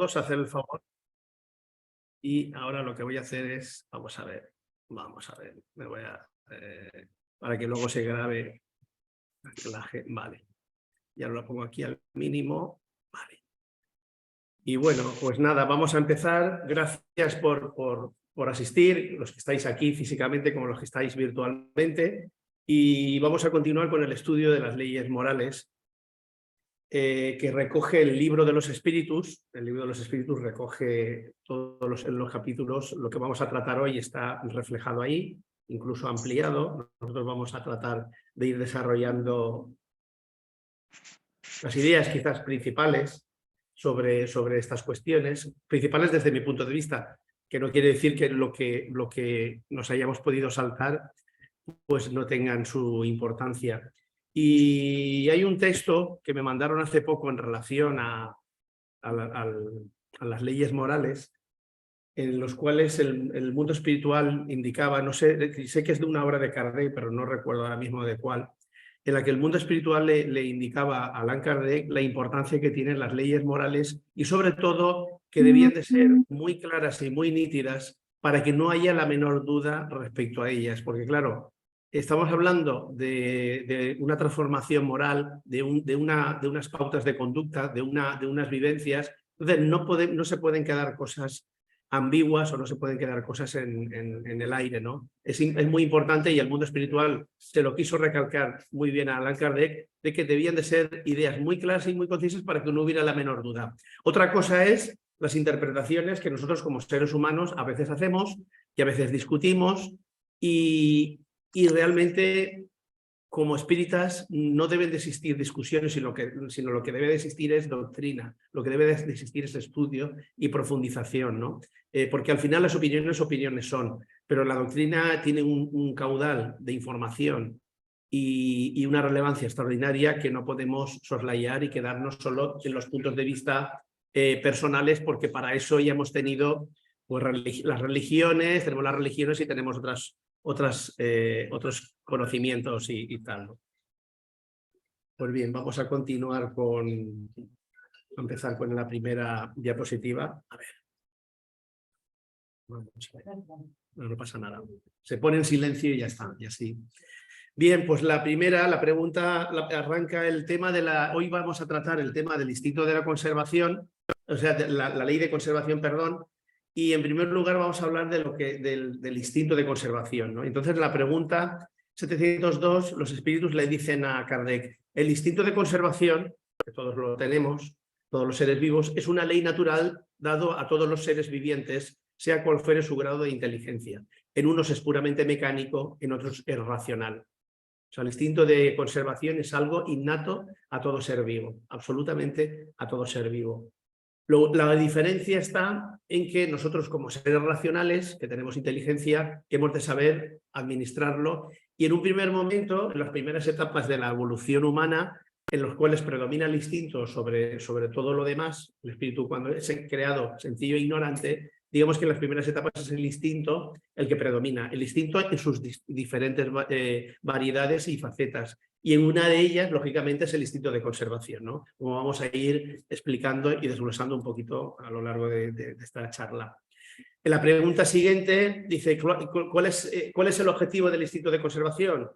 todos hacer el favor. Y ahora lo que voy a hacer es, vamos a ver, me voy a, para que luego se grabe, vale. Ya lo pongo aquí al mínimo, vale. Y bueno, pues nada, vamos a empezar. Gracias por asistir, los que estáis aquí físicamente como los que estáis virtualmente. Y vamos a continuar con el estudio de las leyes morales que recoge el libro de los espíritus. El libro de los espíritus recoge todos los capítulos. Lo que vamos a tratar hoy está reflejado ahí, incluso ampliado. Nosotros vamos a tratar de ir desarrollando las ideas quizás principales sobre estas cuestiones, principales desde mi punto de vista, que no quiere decir que lo que nos hayamos podido saltar pues no tengan su importancia. Y hay un texto que me mandaron hace poco en relación a las leyes morales, en los cuales el mundo espiritual indicaba, no sé, sé que es de una obra de Kardec, pero no recuerdo ahora mismo de cuál, en la que el mundo espiritual le indicaba a Allan Kardec la importancia que tienen las leyes morales y sobre todo que debían de ser muy claras y muy nítidas para que no haya la menor duda respecto a ellas, porque claro, estamos hablando de una transformación moral, de unas pautas de conducta, de unas vivencias. Entonces no se pueden quedar cosas ambiguas o no se pueden quedar cosas en el aire, ¿no? Es muy importante, y el mundo espiritual se lo quiso recalcar muy bien a Allan Kardec, de que debían de ser ideas muy claras y muy concisas para que no hubiera la menor duda. Otra cosa es las interpretaciones que nosotros como seres humanos a veces hacemos y a veces discutimos, y realmente como espíritas no deben de existir discusiones, sino lo que debe de existir es doctrina, lo que debe de existir es estudio y profundización, ¿no? Porque al final las opiniones son, pero la doctrina tiene un caudal de información y una relevancia extraordinaria que no podemos soslayar y quedarnos solo en los puntos de vista personales, porque para eso ya hemos tenido pues, las religiones, tenemos las religiones y tenemos otros conocimientos y tal, ¿no? Pues bien, vamos a continuar a empezar con la primera diapositiva. A ver. Vamos a ver. No pasa nada. Se pone en silencio y ya está, y así. Bien, pues la pregunta arranca el tema hoy vamos a tratar el tema del instinto de la conservación, o sea, la ley de conservación, perdón. Y en primer lugar vamos a hablar del instinto de conservación, ¿no? Entonces la pregunta 702, los espíritus le dicen a Kardec, el instinto de conservación, que todos lo tenemos, todos los seres vivos, es una ley natural dado a todos los seres vivientes, sea cual fuere su grado de inteligencia. En unos es puramente mecánico, en otros es racional. O sea, el instinto de conservación es algo innato a todo ser vivo, absolutamente a todo ser vivo. La diferencia está en que nosotros como seres racionales, que tenemos inteligencia, hemos de saber administrarlo, y en un primer momento, en las primeras etapas de la evolución humana, en los cuales predomina el instinto sobre todo lo demás, el espíritu cuando es creado sencillo e ignorante, digamos que en las primeras etapas es el instinto el que predomina, el instinto en sus diferentes variedades y facetas. Y en una de ellas, lógicamente, es el instinto de conservación, ¿no? Como vamos a ir explicando y desglosando un poquito a lo largo de esta charla. En la pregunta siguiente dice, ¿cuál es el objetivo del instinto de conservación?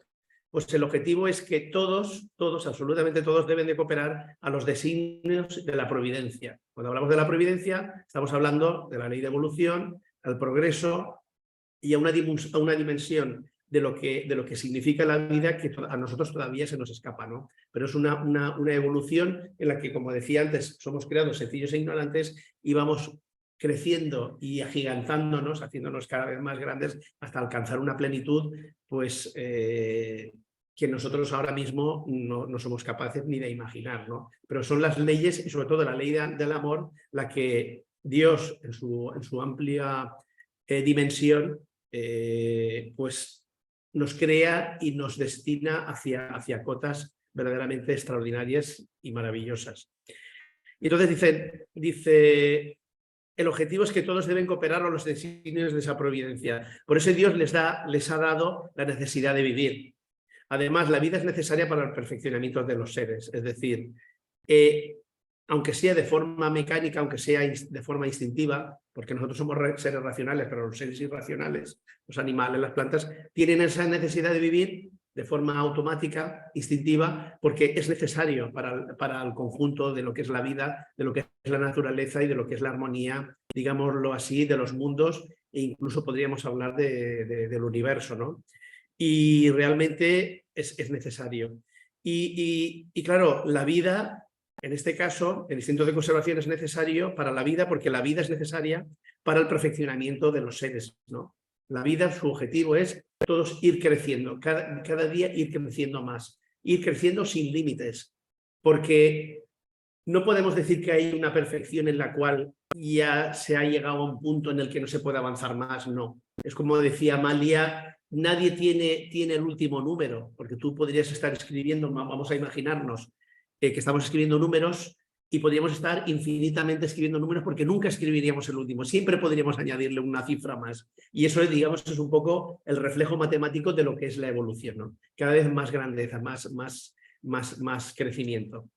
Pues el objetivo es que todos, absolutamente todos, deben de cooperar a los designios de la providencia. Cuando hablamos de la providencia, estamos hablando de la ley de evolución, al progreso y a una dimensión de lo que significa la vida que a nosotros todavía se nos escapa, ¿no? Pero es una evolución en la que, como decía antes, somos creados sencillos e ignorantes y vamos creciendo y agigantándonos, haciéndonos cada vez más grandes hasta alcanzar una plenitud, pues que nosotros ahora mismo no somos capaces ni de imaginar, ¿no? Pero son las leyes, y sobre todo la ley del amor, la que Dios en su amplia dimensión pues nos crea y nos destina hacia cotas verdaderamente extraordinarias y maravillosas. Y entonces dice, el objetivo es que todos deben cooperar a los designios de esa providencia. Por eso Dios les ha dado la necesidad de vivir. Además, la vida es necesaria para el perfeccionamiento de los seres. Es decir, aunque sea de forma mecánica, aunque sea de forma instintiva, porque nosotros somos seres racionales, pero los seres irracionales, los animales, las plantas, tienen esa necesidad de vivir de forma automática, instintiva, porque es necesario para el conjunto de lo que es la vida, de lo que es la naturaleza y de lo que es la armonía, digámoslo así, de los mundos, e incluso podríamos hablar del universo, ¿no? Y realmente es necesario. Y claro, la vida, en este caso, el instinto de conservación es necesario para la vida porque la vida es necesaria para el perfeccionamiento de los seres, ¿no? La vida, su objetivo es todos ir creciendo, cada día ir creciendo más, ir creciendo sin límites, porque no podemos decir que hay una perfección en la cual ya se ha llegado a un punto en el que no se puede avanzar más, no. Es como decía Amalia, nadie tiene el último número, porque tú podrías estar escribiendo, vamos a imaginarnos que estamos escribiendo números y podríamos estar infinitamente escribiendo números porque nunca escribiríamos el último, siempre podríamos añadirle una cifra más. Y eso, digamos, es un poco el reflejo matemático de lo que es la evolución, ¿no? Cada vez más grandeza, más crecimiento.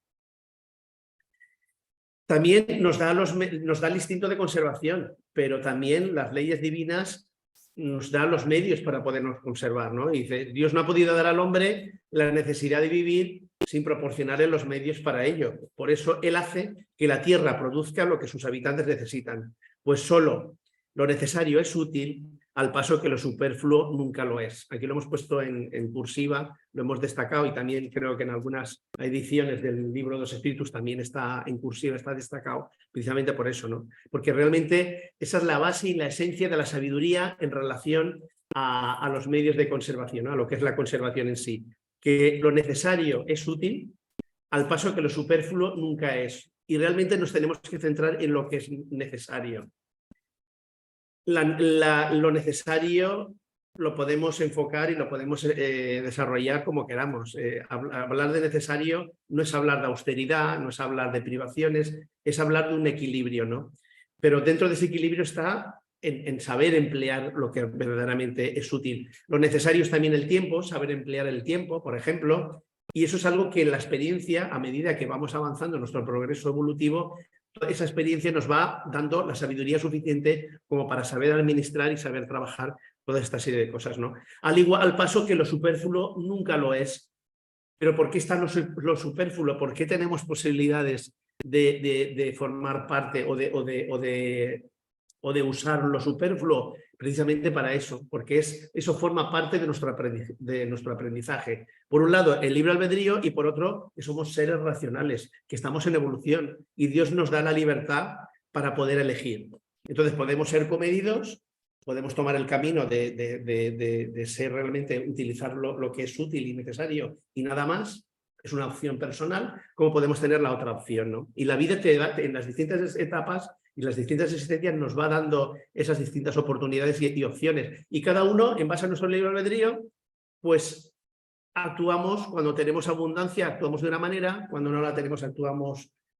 También nos da el instinto de conservación, pero también las leyes divinas nos dan los medios para podernos conservar, ¿no? Y dice, Dios no ha podido dar al hombre la necesidad de vivir sin proporcionarle los medios para ello. Por eso Él hace que la tierra produzca lo que sus habitantes necesitan. Pues solo lo necesario es útil, al paso que lo superfluo nunca lo es. Aquí lo hemos puesto en cursiva, lo hemos destacado y también creo que en algunas ediciones del libro de los Espíritus también está en cursiva, está destacado, precisamente por eso, ¿no? Porque realmente esa es la base y la esencia de la sabiduría en relación a los medios de conservación, ¿no? A lo que es la conservación en sí. Que lo necesario es útil, al paso que lo superfluo nunca es. Y realmente nos tenemos que centrar en lo que es necesario. Lo necesario lo podemos enfocar y lo podemos desarrollar como queramos. Hablar de necesario no es hablar de austeridad, no es hablar de privaciones, es hablar de un equilibrio, ¿no? Pero dentro de ese equilibrio está en saber emplear lo que verdaderamente es útil. Lo necesario es también el tiempo, saber emplear el tiempo, por ejemplo, y eso es algo que en la experiencia, a medida que vamos avanzando en nuestro progreso evolutivo, esa experiencia nos va dando la sabiduría suficiente como para saber administrar y saber trabajar toda esta serie de cosas, ¿no? Al paso que lo superfluo nunca lo es. Pero ¿por qué está lo superfluo? ¿Por qué tenemos posibilidades de formar parte o de usar lo superfluo? Precisamente para eso, porque eso forma parte de nuestro aprendizaje. Por un lado, el libre albedrío y por otro, que somos seres racionales, que estamos en evolución y Dios nos da la libertad para poder elegir. Entonces podemos ser comedidos, podemos tomar el camino de ser realmente, utilizar lo que es útil y necesario y nada más. Es una opción personal, como podemos tener la otra opción, ¿no? Y la vida te da, en las distintas etapas y las distintas existencias nos va dando esas distintas oportunidades y opciones. Y cada uno, en base a nuestro libre albedrío, pues actuamos, cuando tenemos abundancia, actuamos de una manera, cuando no la tenemos,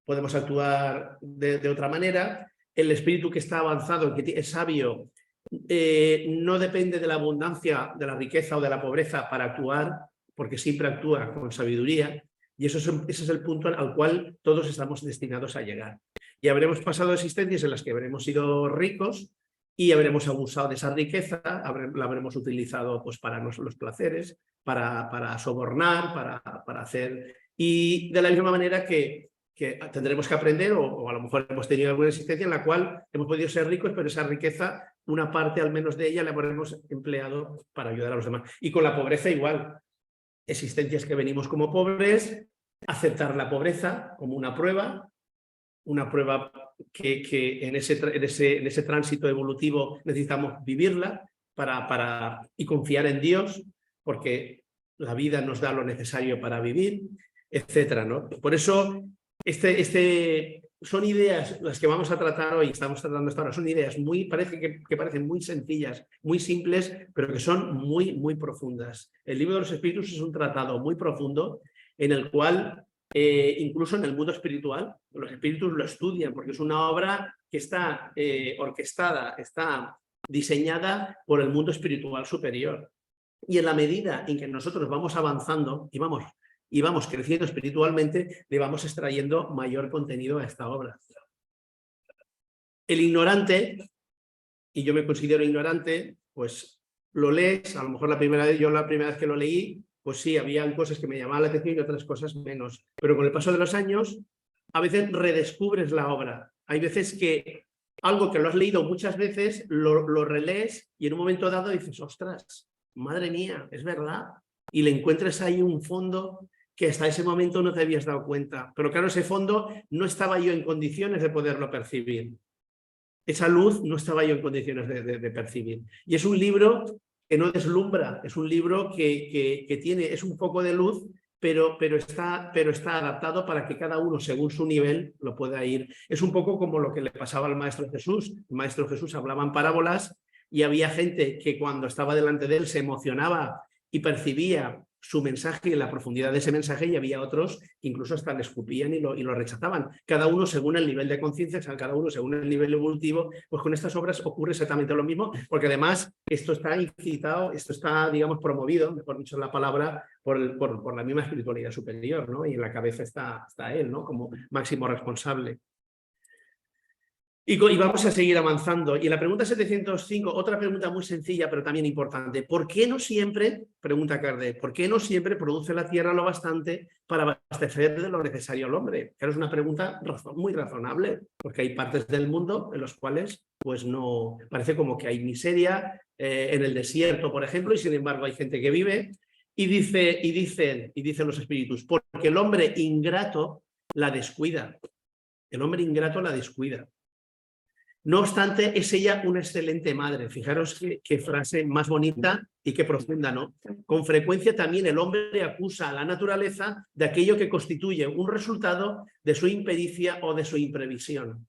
podemos actuar de otra manera. El espíritu que está avanzado, que es sabio, no depende de la abundancia, de la riqueza o de la pobreza para actuar, porque siempre actúa con sabiduría. Y ese es el punto al cual todos estamos destinados a llegar. Y habremos pasado existencias en las que habremos sido ricos y habremos abusado de esa riqueza, la habremos utilizado pues, para los placeres, para sobornar, para hacer... Y de la misma manera que tendremos que aprender, o a lo mejor hemos tenido alguna existencia en la cual hemos podido ser ricos, pero esa riqueza, una parte al menos de ella, la habremos empleado para ayudar a los demás. Y con la pobreza igual. Existencias que venimos como pobres, aceptar la pobreza como una prueba que en ese tránsito evolutivo necesitamos vivirla y confiar en Dios, porque la vida nos da lo necesario para vivir, etcétera, ¿no? Por eso, son ideas las que vamos a tratar hoy, estamos tratando hasta ahora, son ideas que parecen muy sencillas, muy simples, pero que son muy profundas. El libro de los Espíritus es un tratado muy profundo en el cual incluso en el mundo espiritual, los espíritus lo estudian porque es una obra que está orquestada, está diseñada por el mundo espiritual superior. Y en la medida en que nosotros vamos avanzando y vamos y vamos creciendo espiritualmente, le vamos extrayendo mayor contenido a esta obra. El ignorante, y yo me considero ignorante, pues lo lees, a lo mejor la primera vez que lo leí, pues sí, habían cosas que me llamaban la atención y otras cosas menos. Pero con el paso de los años, a veces redescubres la obra. Hay veces que algo que lo has leído muchas veces, lo relees y en un momento dado dices, ostras, madre mía, es verdad. Y le encuentres ahí un fondo que hasta ese momento no te habías dado cuenta. Pero claro, ese fondo no estaba yo en condiciones de poderlo percibir. Esa luz no estaba yo en condiciones de percibir. Y es un libro que no deslumbra, es un libro que tiene, es un poco de luz, pero está adaptado para que cada uno, según su nivel, lo pueda ir. Es un poco como lo que le pasaba al Maestro Jesús. El Maestro Jesús hablaba en parábolas y había gente que cuando estaba delante de él se emocionaba y percibía su mensaje y la profundidad de ese mensaje, y había otros que incluso hasta le escupían y lo rechazaban. Cada uno según el nivel de conciencia, cada uno según el nivel evolutivo. Pues con estas obras ocurre exactamente lo mismo, porque además esto está incitado, esto está, digamos, promovido, mejor dicho la palabra, por la misma espiritualidad superior, ¿no? Y en la cabeza está él, ¿no? Como máximo responsable. Y vamos a seguir avanzando. Y la pregunta 705, otra pregunta muy sencilla, pero también importante. ¿Por qué no siempre, pregunta Kardec, ¿por qué no siempre produce la Tierra lo bastante para abastecer de lo necesario al hombre? Claro, es una pregunta muy razonable, porque hay partes del mundo en los cuales pues no, parece como que hay miseria, en el desierto, por ejemplo, y sin embargo hay gente que vive. Y dicen los espíritus, porque el hombre ingrato la descuida. El hombre ingrato la descuida. No obstante, es ella una excelente madre. Fijaros qué frase más bonita y qué profunda, ¿no? Con frecuencia también el hombre acusa a la naturaleza de aquello que constituye un resultado de su impericia o de su imprevisión.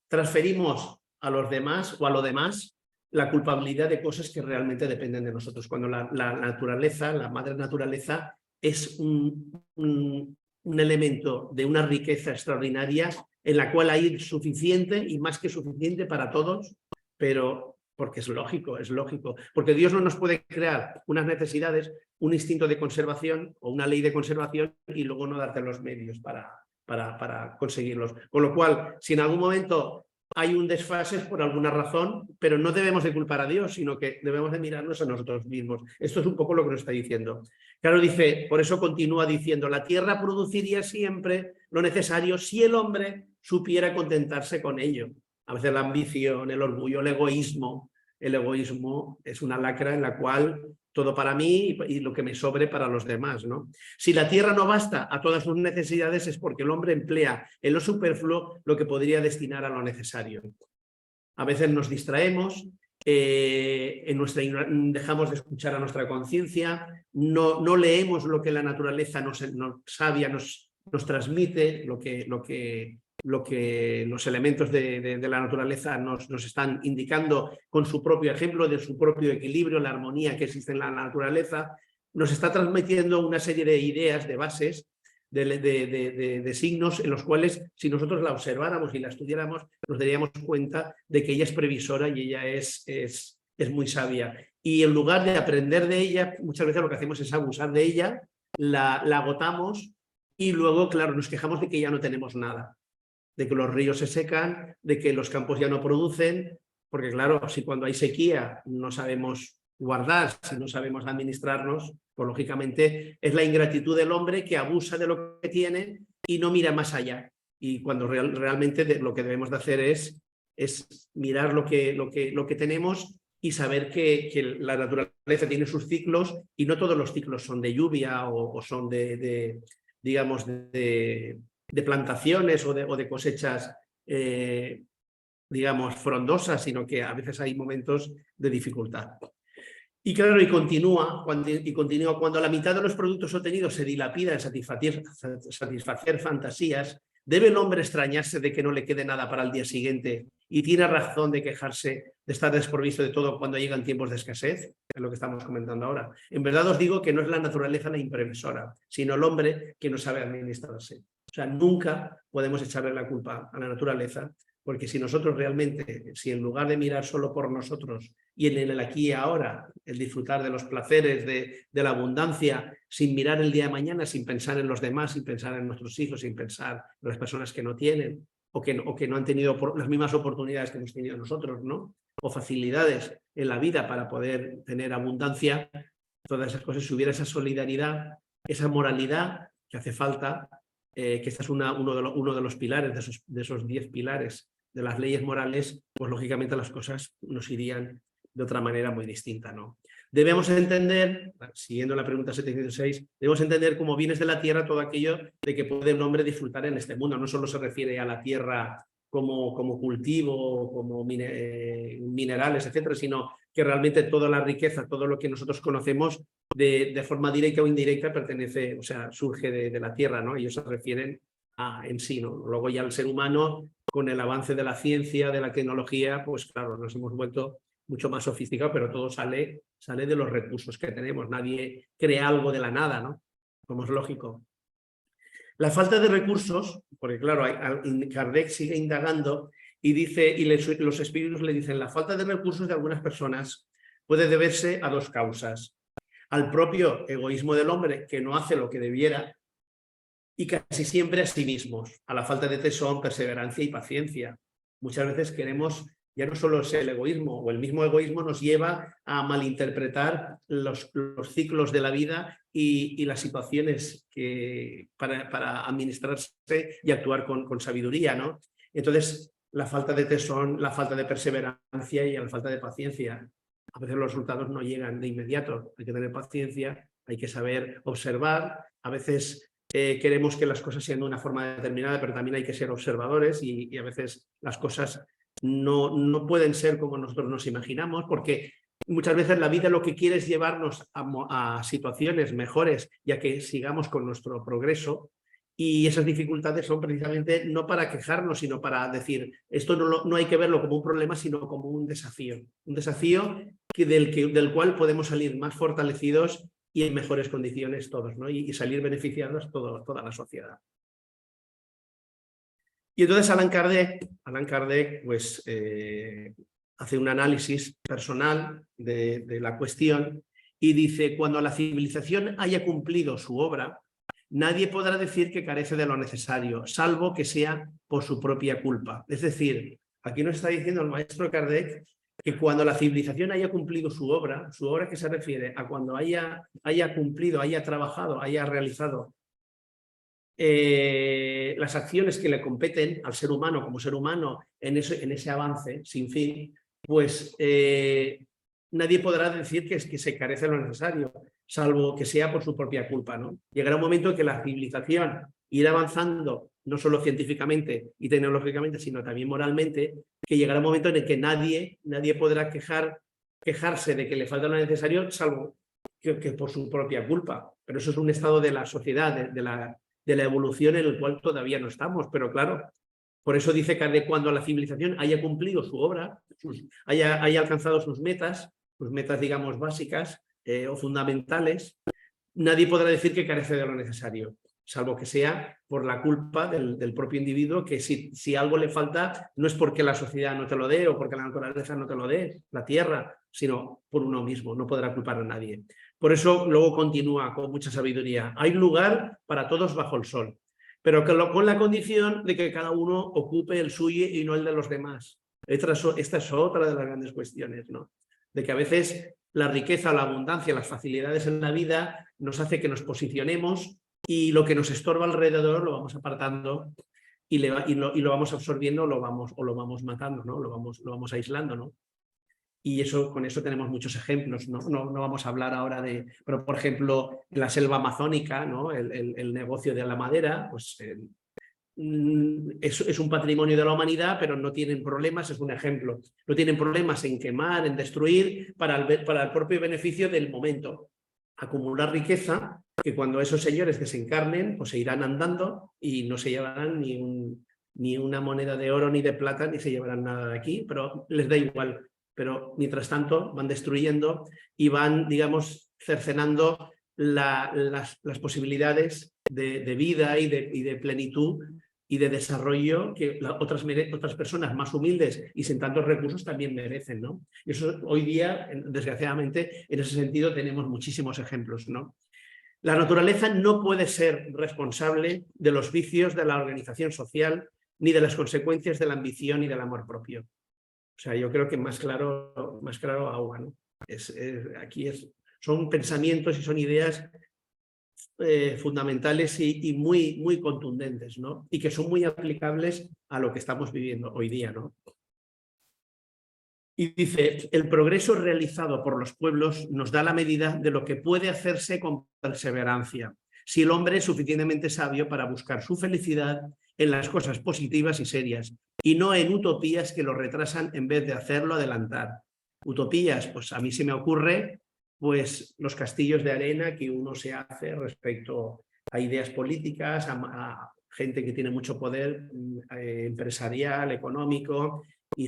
Transferimos a los demás o a lo demás la culpabilidad de cosas que realmente dependen de nosotros. Cuando la naturaleza, la madre naturaleza, es un elemento de una riqueza extraordinaria en la cual hay suficiente y más que suficiente para todos, pero porque es lógico, porque Dios no nos puede crear unas necesidades, un instinto de conservación o una ley de conservación y luego no darte los medios para conseguirlos. Con lo cual, si en algún momento hay un desfase es por alguna razón, pero no debemos de culpar a Dios, sino que debemos de mirarnos a nosotros mismos. Esto es un poco lo que nos está diciendo. Claro, dice, por eso continúa diciendo, la tierra produciría siempre lo necesario si el hombre supiera contentarse con ello. A veces la ambición, el orgullo, el egoísmo es una lacra en la cual todo para mí y lo que me sobre para los demás, ¿no? Si la tierra no basta a todas sus necesidades es porque el hombre emplea en lo superfluo lo que podría destinar a lo necesario. A veces nos distraemos, dejamos de escuchar a nuestra conciencia, no leemos lo que la naturaleza sabia nos transmite, lo que los elementos de la naturaleza nos están indicando con su propio ejemplo, de su propio equilibrio, la armonía que existe en la naturaleza, nos está transmitiendo una serie de ideas, de bases, de signos en los cuales, si nosotros la observáramos y la estudiáramos, nos daríamos cuenta de que ella es previsora y ella es muy sabia. Y en lugar de aprender de ella, muchas veces lo que hacemos es abusar de ella, la agotamos y luego, claro, nos quejamos de que ya no tenemos nada, de que los ríos se secan, de que los campos ya no producen, porque claro, si cuando hay sequía no sabemos guardar, si no sabemos administrarnos, pues lógicamente es la ingratitud del hombre que abusa de lo que tiene y no mira más allá. Y cuando realmente lo que debemos de hacer es mirar lo que tenemos y saber que la naturaleza tiene sus ciclos y no todos los ciclos son de lluvia o son digamos, de plantaciones o de cosechas, digamos, frondosas, sino que a veces hay momentos de dificultad. Y claro, y continúa cuando la mitad de los productos obtenidos se dilapida en satisfacer fantasías, ¿debe el hombre extrañarse de que no le quede nada para el día siguiente y tiene razón de quejarse de estar desprovisto de todo cuando llegan tiempos de escasez? Es lo que estamos comentando ahora. En verdad os digo que no es la naturaleza la imprevisora, sino el hombre que no sabe administrarse. O sea, nunca podemos echarle la culpa a la naturaleza porque si nosotros realmente, si en lugar de mirar solo por nosotros y en el aquí y ahora, el disfrutar de los placeres, de la abundancia, sin mirar el día de mañana, sin pensar en los demás, sin pensar en nuestros hijos, sin pensar en las personas que no tienen o que no han tenido las mismas oportunidades que hemos tenido nosotros, ¿no? O facilidades en la vida para poder tener abundancia, todas esas cosas, si hubiera esa solidaridad, esa moralidad que hace falta, que este es uno de los pilares, de esos 10 pilares de las leyes morales, pues lógicamente las cosas nos irían de otra manera muy distinta, ¿no? Debemos entender, siguiendo la pregunta 706, debemos entender como bienes de la tierra todo aquello de que puede un hombre disfrutar en este mundo. No solo se refiere a la tierra como cultivo, como minerales, etcétera, sino que realmente toda la riqueza, todo lo que nosotros conocemos de forma directa o indirecta pertenece, o sea, surge de la tierra, ¿no? Ellos se refieren a en sí, ¿no? Luego ya el ser humano, con el avance de la ciencia, de la tecnología, pues claro, nos hemos vuelto mucho más sofisticados, pero todo sale de los recursos que tenemos. Nadie crea algo de la nada, ¿no? Como es lógico. La falta de recursos, porque claro, Kardec sigue indagando y dice, y los espíritus le dicen, la falta de recursos de algunas personas puede deberse a dos causas. Al propio egoísmo del hombre, que no hace lo que debiera, y casi siempre a sí mismos, a la falta de tesón, perseverancia y paciencia. Muchas veces queremos, ya no solo es el egoísmo, o el mismo egoísmo nos lleva a malinterpretar los ciclos de la vida y las situaciones para administrarse y actuar con sabiduría, ¿no? Entonces, la falta de tesón, la falta de perseverancia y la falta de paciencia. A veces los resultados no llegan de inmediato, hay que tener paciencia, hay que saber observar, a veces queremos que las cosas sean de una forma determinada, pero también hay que ser observadores y a veces las cosas no pueden ser como nosotros nos imaginamos, porque muchas veces la vida lo que quiere es llevarnos a situaciones mejores, ya que sigamos con nuestro progreso, y esas dificultades son precisamente no para quejarnos, sino para decir, esto no hay que verlo como un problema, sino como un desafío del cual podemos salir más fortalecidos y en mejores condiciones todos, ¿no? Y salir beneficiados toda la sociedad. Y entonces Allan Kardec pues, hace un análisis personal de la cuestión y dice, cuando la civilización haya cumplido su obra, nadie podrá decir que carece de lo necesario, salvo que sea por su propia culpa. Es decir, aquí nos está diciendo el maestro Kardec que cuando la civilización haya cumplido su obra que se refiere a cuando haya cumplido, haya trabajado, haya realizado las acciones que le competen al ser humano como ser humano en ese avance sin fin, pues nadie podrá decir que se carece de lo necesario, salvo que sea por su propia culpa, ¿no? Llegará un momento en que la civilización irá avanzando, no solo científicamente y tecnológicamente, sino también moralmente, que llegará un momento en el que nadie podrá quejarse de que le falta lo necesario, salvo que por su propia culpa. Pero eso es un estado de la sociedad, de la evolución en el cual todavía no estamos, pero claro, por eso dice que cuando la civilización haya cumplido su obra, haya alcanzado sus metas, digamos, básicas o fundamentales, nadie podrá decir que carece de lo necesario, salvo que sea por la culpa del propio individuo, que si algo le falta no es porque la sociedad no te lo dé o porque la naturaleza no te lo dé, la tierra, sino por uno mismo, no podrá culpar a nadie. Por eso luego continúa con mucha sabiduría. Hay lugar para todos bajo el sol, pero con la condición de que cada uno ocupe el suyo y no el de los demás. Esta es otra de las grandes cuestiones, ¿no? De que a veces la riqueza, la abundancia, las facilidades en la vida nos hace que nos posicionemos y lo que nos estorba alrededor lo vamos apartando y lo vamos absorbiendo o lo vamos matando, ¿no? Lo vamos aislando, ¿no? Y con eso tenemos muchos ejemplos, ¿no? No vamos a hablar ahora pero por ejemplo, en la selva amazónica, ¿no? El negocio de la madera, pues es un patrimonio de la humanidad, pero no tienen problemas, es un ejemplo, no tienen problemas en quemar, en destruir, para el propio beneficio del momento. Acumular riqueza, que cuando esos señores desencarnen, pues se irán andando y no se llevarán ni una moneda de oro ni de plata, ni se llevarán nada de aquí, pero les da igual. Pero mientras tanto van destruyendo y van, digamos, cercenando las posibilidades de vida y de plenitud y de desarrollo que otras personas más humildes y sin tantos recursos también merecen, ¿no? Y eso hoy día, desgraciadamente, en ese sentido tenemos muchísimos ejemplos, ¿no? La naturaleza no puede ser responsable de los vicios de la organización social ni de las consecuencias de la ambición y del amor propio. O sea, yo creo que más claro agua, ¿no? Son pensamientos y son ideas fundamentales y muy contundentes, ¿no? Y que son muy aplicables a lo que estamos viviendo hoy día, ¿no? Y dice, el progreso realizado por los pueblos nos da la medida de lo que puede hacerse con perseverancia, si el hombre es suficientemente sabio para buscar su felicidad en las cosas positivas y serias, y no en utopías que lo retrasan en vez de hacerlo adelantar. Utopías, pues a mí se me ocurre pues los castillos de arena que uno se hace respecto a ideas políticas, a gente que tiene mucho poder empresarial, económico, y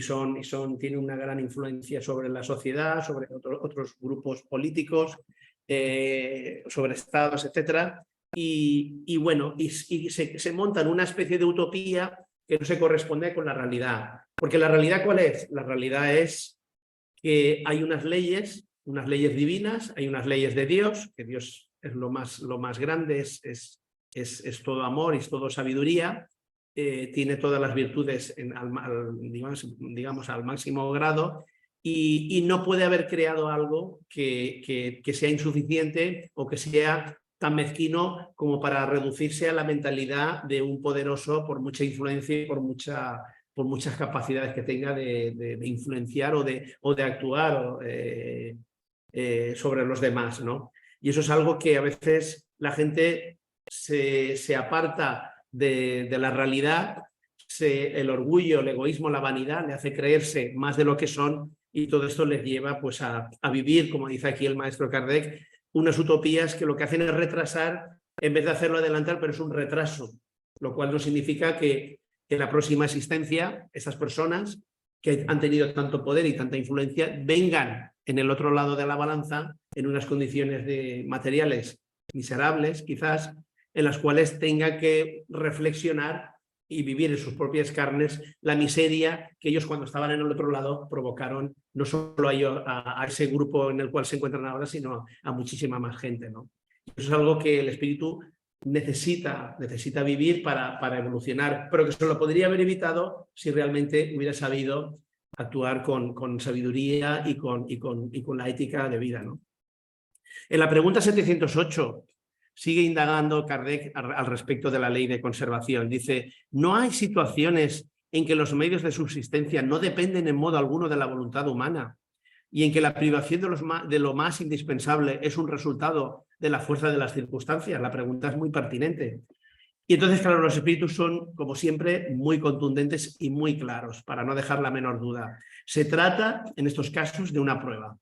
tienen una gran influencia sobre la sociedad, sobre otros grupos políticos, sobre estados, etc. Y bueno, se montan una especie de utopía que no se corresponde con la realidad. Porque la realidad, ¿cuál es? La realidad es que hay unas leyes divinas, hay unas leyes de Dios, que Dios es lo más grande, es todo amor, es todo sabiduría, tiene todas las virtudes digamos, al máximo grado, y no puede haber creado algo que sea insuficiente o que sea tan mezquino como para reducirse a la mentalidad de un poderoso por mucha influencia y por muchas capacidades que tenga de influenciar o de actuar sobre los demás, ¿no? Y eso es algo que a veces la gente se aparta de la realidad, el orgullo, el egoísmo, la vanidad le hace creerse más de lo que son, y todo esto les lleva pues, a vivir, como dice aquí el maestro Kardec, unas utopías que lo que hacen es retrasar en vez de hacerlo adelantar, pero es un retraso, lo cual no significa que en la próxima existencia esas personas que han tenido tanto poder y tanta influencia vengan en el otro lado de la balanza en unas condiciones materiales miserables, quizás, en las cuales tenga que reflexionar y vivir en sus propias carnes la miseria que ellos, cuando estaban en el otro lado, provocaron no solo a ese grupo en el cual se encuentran ahora, sino a muchísima más gente, ¿no? Eso es algo que el espíritu necesita vivir para evolucionar, pero que se lo podría haber evitado si realmente hubiera sabido actuar con sabiduría y con la ética de vida, ¿no? En la pregunta 708 sigue indagando Kardec al respecto de la ley de conservación. Dice, ¿no hay situaciones en que los medios de subsistencia no dependen en modo alguno de la voluntad humana y en que la privación de lo más indispensable es un resultado de la fuerza de las circunstancias? La pregunta es muy pertinente. Y entonces, claro, los espíritus son, como siempre, muy contundentes y muy claros, para no dejar la menor duda. Se trata, en estos casos, de una prueba,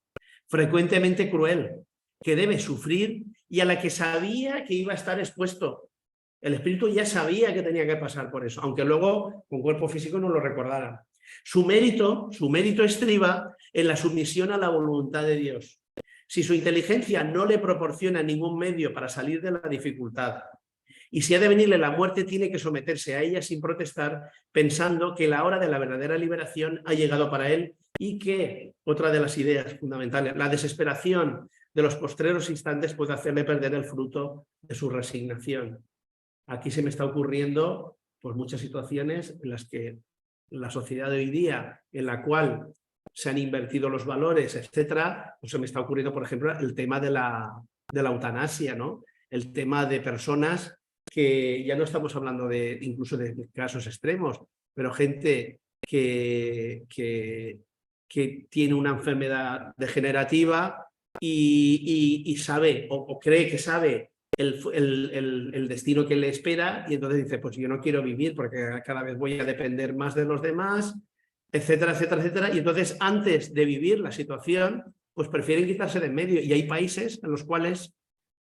frecuentemente cruel, que debe sufrir y a la que sabía que iba a estar expuesto. El espíritu ya sabía que tenía que pasar por eso, aunque luego con cuerpo físico no lo recordara. Su mérito estriba en la sumisión a la voluntad de Dios. Si su inteligencia no le proporciona ningún medio para salir de la dificultad, y si ha de venirle la muerte, tiene que someterse a ella sin protestar, pensando que la hora de la verdadera liberación ha llegado para él, y que, otra de las ideas fundamentales, la desesperación de los postreros instantes puede hacerle perder el fruto de su resignación. Aquí se me está ocurriendo pues, muchas situaciones en las que la sociedad de hoy día, en la cual se han invertido los valores, etcétera, pues se me está ocurriendo, por ejemplo, el tema de la eutanasia, ¿no? El tema de personas que ya no estamos hablando incluso de casos extremos, pero gente que tiene una enfermedad degenerativa y sabe o cree que sabe el destino que le espera, y entonces dice, pues yo no quiero vivir porque cada vez voy a depender más de los demás, etcétera, etcétera, etcétera. Y entonces, antes de vivir la situación, pues prefieren quitarse de en medio. Y hay países en los cuales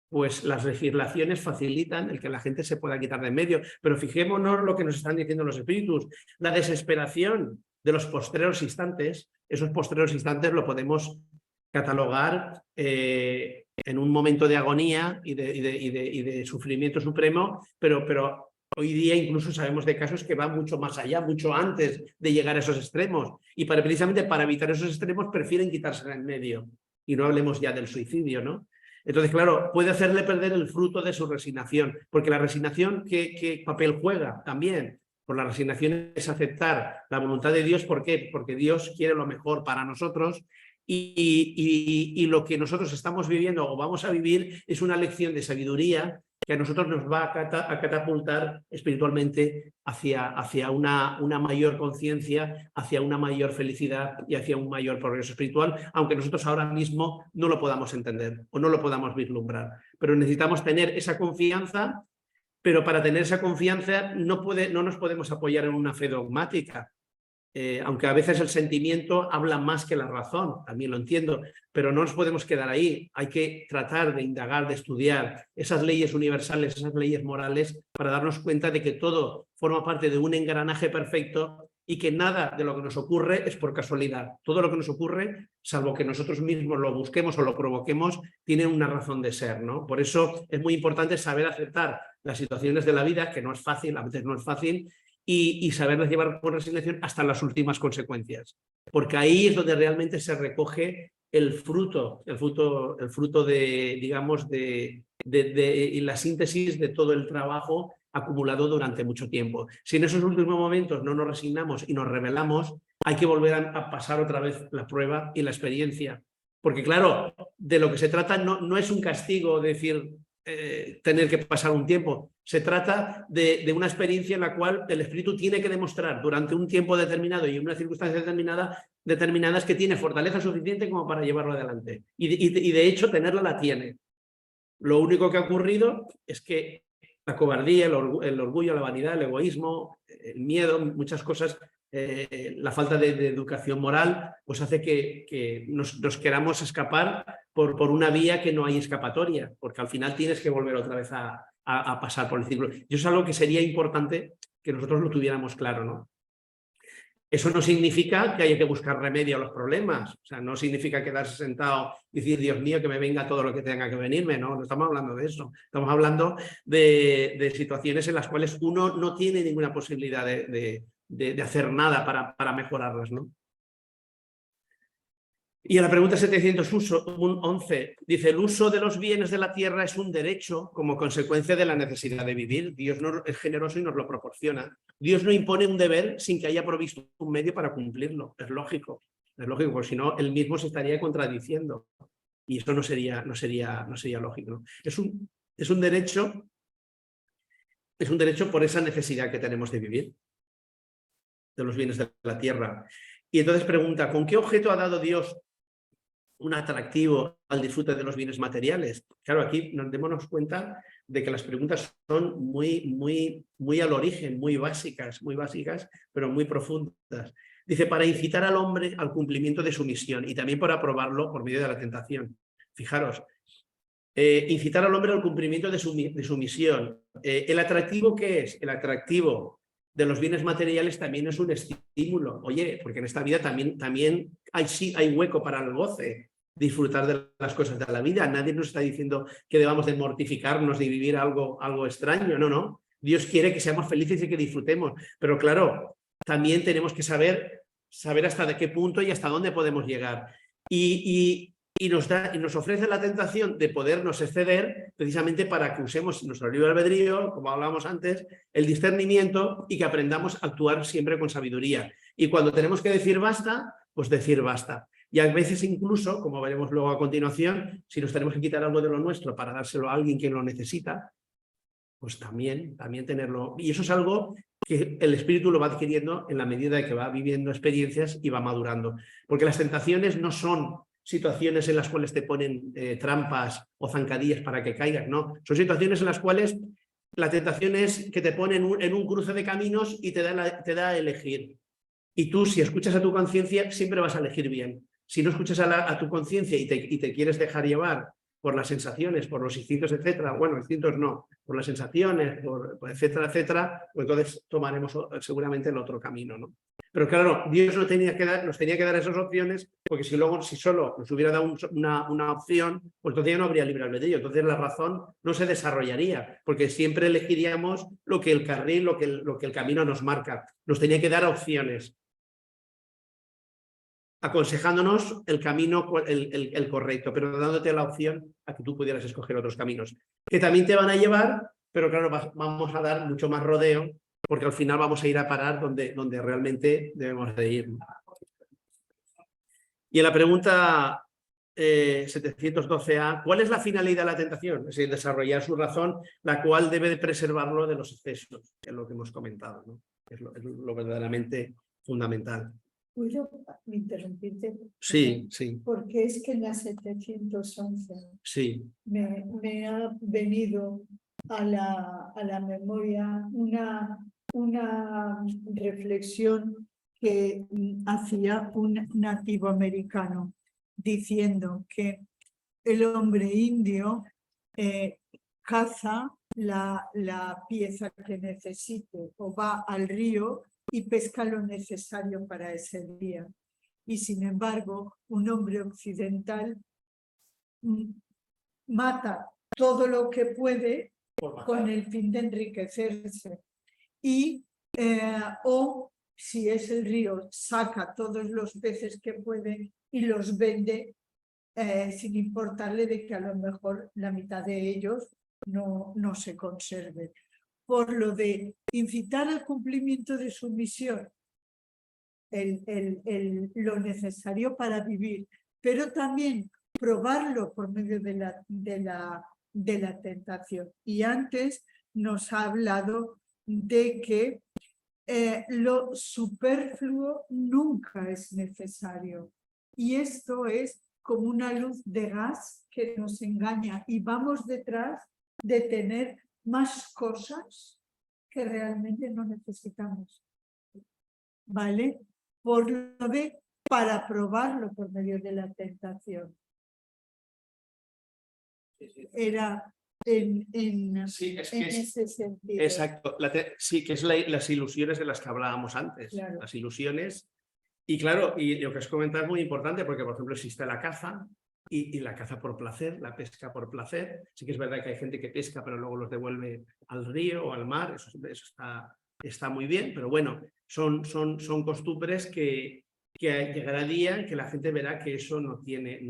pues las legislaciones facilitan el que la gente se pueda quitar de en medio. Pero fijémonos lo que nos están diciendo los espíritus. La desesperación de los postreros instantes, esos postreros instantes lo podemos catalogar en un momento de agonía y de sufrimiento supremo, pero Hoy día incluso sabemos de casos que van mucho más allá, mucho antes de llegar a esos extremos. Y precisamente para evitar esos extremos prefieren quitársela en medio. Y no hablemos ya del suicidio, ¿no? Entonces, claro, puede hacerle perder el fruto de su resignación, porque la resignación, ¿qué papel juega también? Pues la resignación es aceptar la voluntad de Dios. ¿Por qué? Porque Dios quiere lo mejor para nosotros y lo que nosotros estamos viviendo o vamos a vivir es una lección de sabiduría que a nosotros nos va a catapultar espiritualmente hacia una mayor conciencia, hacia una mayor felicidad y hacia un mayor progreso espiritual, aunque nosotros ahora mismo no lo podamos entender o no lo podamos vislumbrar. Pero necesitamos tener esa confianza, pero para tener esa confianza no nos podemos apoyar en una fe dogmática. Aunque a veces el sentimiento habla más que la razón, también lo entiendo, pero no nos podemos quedar ahí. Hay que tratar de indagar, de estudiar esas leyes universales, esas leyes morales, para darnos cuenta de que todo forma parte de un engranaje perfecto y que nada de lo que nos ocurre es por casualidad. Todo lo que nos ocurre, salvo que nosotros mismos lo busquemos o lo provoquemos, tiene una razón de ser, ¿no? Por eso es muy importante saber aceptar las situaciones de la vida, que no es fácil, a veces no es fácil, y saberlas llevar con resignación hasta las últimas consecuencias. Porque ahí es donde realmente se recoge el fruto de, digamos, de la síntesis de todo el trabajo acumulado durante mucho tiempo. Si en esos últimos momentos no nos resignamos y nos rebelamos, hay que volver a pasar otra vez la prueba y la experiencia. Porque claro, de lo que se trata no es un castigo, decir, tener que pasar un tiempo. Se trata de una experiencia en la cual el espíritu tiene que demostrar durante un tiempo determinado y en una circunstancia determinadas que tiene fortaleza suficiente como para llevarlo adelante. Y de hecho tenerla la tiene. Lo único que ha ocurrido es que la cobardía, el orgullo, la vanidad, el egoísmo, el miedo, muchas cosas, la falta de educación moral, pues hace que nos queramos escapar por una vía que no hay escapatoria, porque al final tienes que volver otra vez a pasar por el círculo. Y eso es algo que sería importante que nosotros lo tuviéramos claro, ¿no? Eso no significa que haya que buscar remedio a los problemas, o sea, no significa quedarse sentado y decir, Dios mío, que me venga todo lo que tenga que venirme, no estamos hablando de eso, estamos hablando de situaciones en las cuales uno no tiene ninguna posibilidad de hacer nada para mejorarlas, ¿no? Y a la pregunta 711 dice, el uso de los bienes de la tierra es un derecho como consecuencia de la necesidad de vivir. Dios es generoso y nos lo proporciona. Dios no impone un deber sin que haya provisto un medio para cumplirlo. Es lógico, porque si no, él mismo se estaría contradiciendo. Y eso no sería lógico, ¿no? Es un derecho por esa necesidad que tenemos de vivir, de los bienes de la tierra. Y entonces pregunta, ¿con qué objeto ha dado Dios un atractivo al disfrute de los bienes materiales? Claro, aquí nos démonos cuenta de que las preguntas son muy al origen, muy básicas, pero muy profundas. Dice, para incitar al hombre al cumplimiento de su misión y también para probarlo por medio de la tentación. Fijaros, incitar al hombre al cumplimiento de su misión. ¿El atractivo qué es? El atractivo de los bienes materiales también es un estímulo. Oye, porque en esta vida también hay hueco para el goce, disfrutar de las cosas de la vida. Nadie nos está diciendo que debamos de mortificarnos y vivir algo extraño, no. Dios quiere que seamos felices y que disfrutemos, pero claro, también tenemos que saber hasta de qué punto y hasta dónde podemos llegar. Y nos ofrece la tentación de podernos exceder precisamente para que usemos nuestro libre albedrío, como hablábamos antes, el discernimiento y que aprendamos a actuar siempre con sabiduría. Y cuando tenemos que decir basta, pues decir basta. Y a veces incluso, como veremos luego a continuación, si nos tenemos que quitar algo de lo nuestro para dárselo a alguien que lo necesita, pues también tenerlo. Y eso es algo que el espíritu lo va adquiriendo en la medida de que va viviendo experiencias y va madurando. Porque las tentaciones no son situaciones en las cuales te ponen trampas o zancadillas para que caigas, no. Son situaciones en las cuales la tentación es que te ponen en un cruce de caminos y te da a elegir. Y tú, si escuchas a tu conciencia, siempre vas a elegir bien. Si no escuchas a tu conciencia y te quieres dejar llevar por las sensaciones, por los instintos, etcétera, bueno, instintos no, por las sensaciones, etcétera, pues entonces tomaremos seguramente el otro camino, ¿no? Pero claro, Dios nos tenía que dar esas opciones, porque si solo nos hubiera dado una opción, pues entonces ya no habría libre albedrío. Entonces la razón no se desarrollaría, porque siempre elegiríamos lo que el carril, lo que el camino nos marca. Nos tenía que dar opciones, aconsejándonos el camino, el correcto, pero dándote la opción a que tú pudieras escoger otros caminos, que también te van a llevar, pero claro, vamos a dar mucho más rodeo, porque al final vamos a ir a parar donde realmente debemos de ir. Y en la pregunta 712A, ¿cuál es la finalidad de la tentación? Es decir, desarrollar su razón, la cual debe de preservarlo de los excesos, que es lo que hemos comentado, ¿no? Es lo verdaderamente fundamental. ¿Puedo interrumpirte? Sí, sí. Porque es que en la 711 sí. me ha venido a la memoria una reflexión que hacía un nativo americano diciendo que el hombre indio caza la pieza que necesite o va al río y pesca lo necesario para ese día. Y sin embargo, un hombre occidental mata todo lo que puede con el fin de enriquecerse. Y, o si es el río, saca todos los peces que puede y los vende sin importarle de que a lo mejor la mitad de ellos no se conserve. Por lo de incitar al cumplimiento de su misión, lo necesario para vivir, pero también probarlo por medio de la tentación. Y antes nos ha hablado de que lo superfluo nunca es necesario. Y esto es como una luz de gas que nos engaña y vamos detrás de tener más cosas que realmente no necesitamos. ¿Vale? Por lo de para probarlo por medio de la tentación. Era en ese sentido. Exacto. Sí, que es las ilusiones de las que hablábamos antes. Claro. Las ilusiones. Y claro, y lo que has comentado es muy importante porque, por ejemplo, existe la caza y la caza por placer, la pesca por placer. Sí que es verdad que hay gente que pesca pero luego los devuelve al río o al mar. Eso está muy bien, pero bueno, son costumbres que llegará el día en que la gente verá que eso no tiene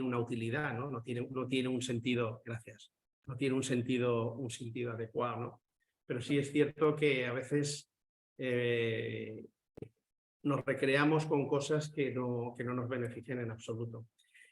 una utilidad, ¿no? No tiene un sentido, gracias, no tiene un sentido adecuado, ¿no? Pero sí es cierto que a veces nos recreamos con cosas que no nos benefician en absoluto.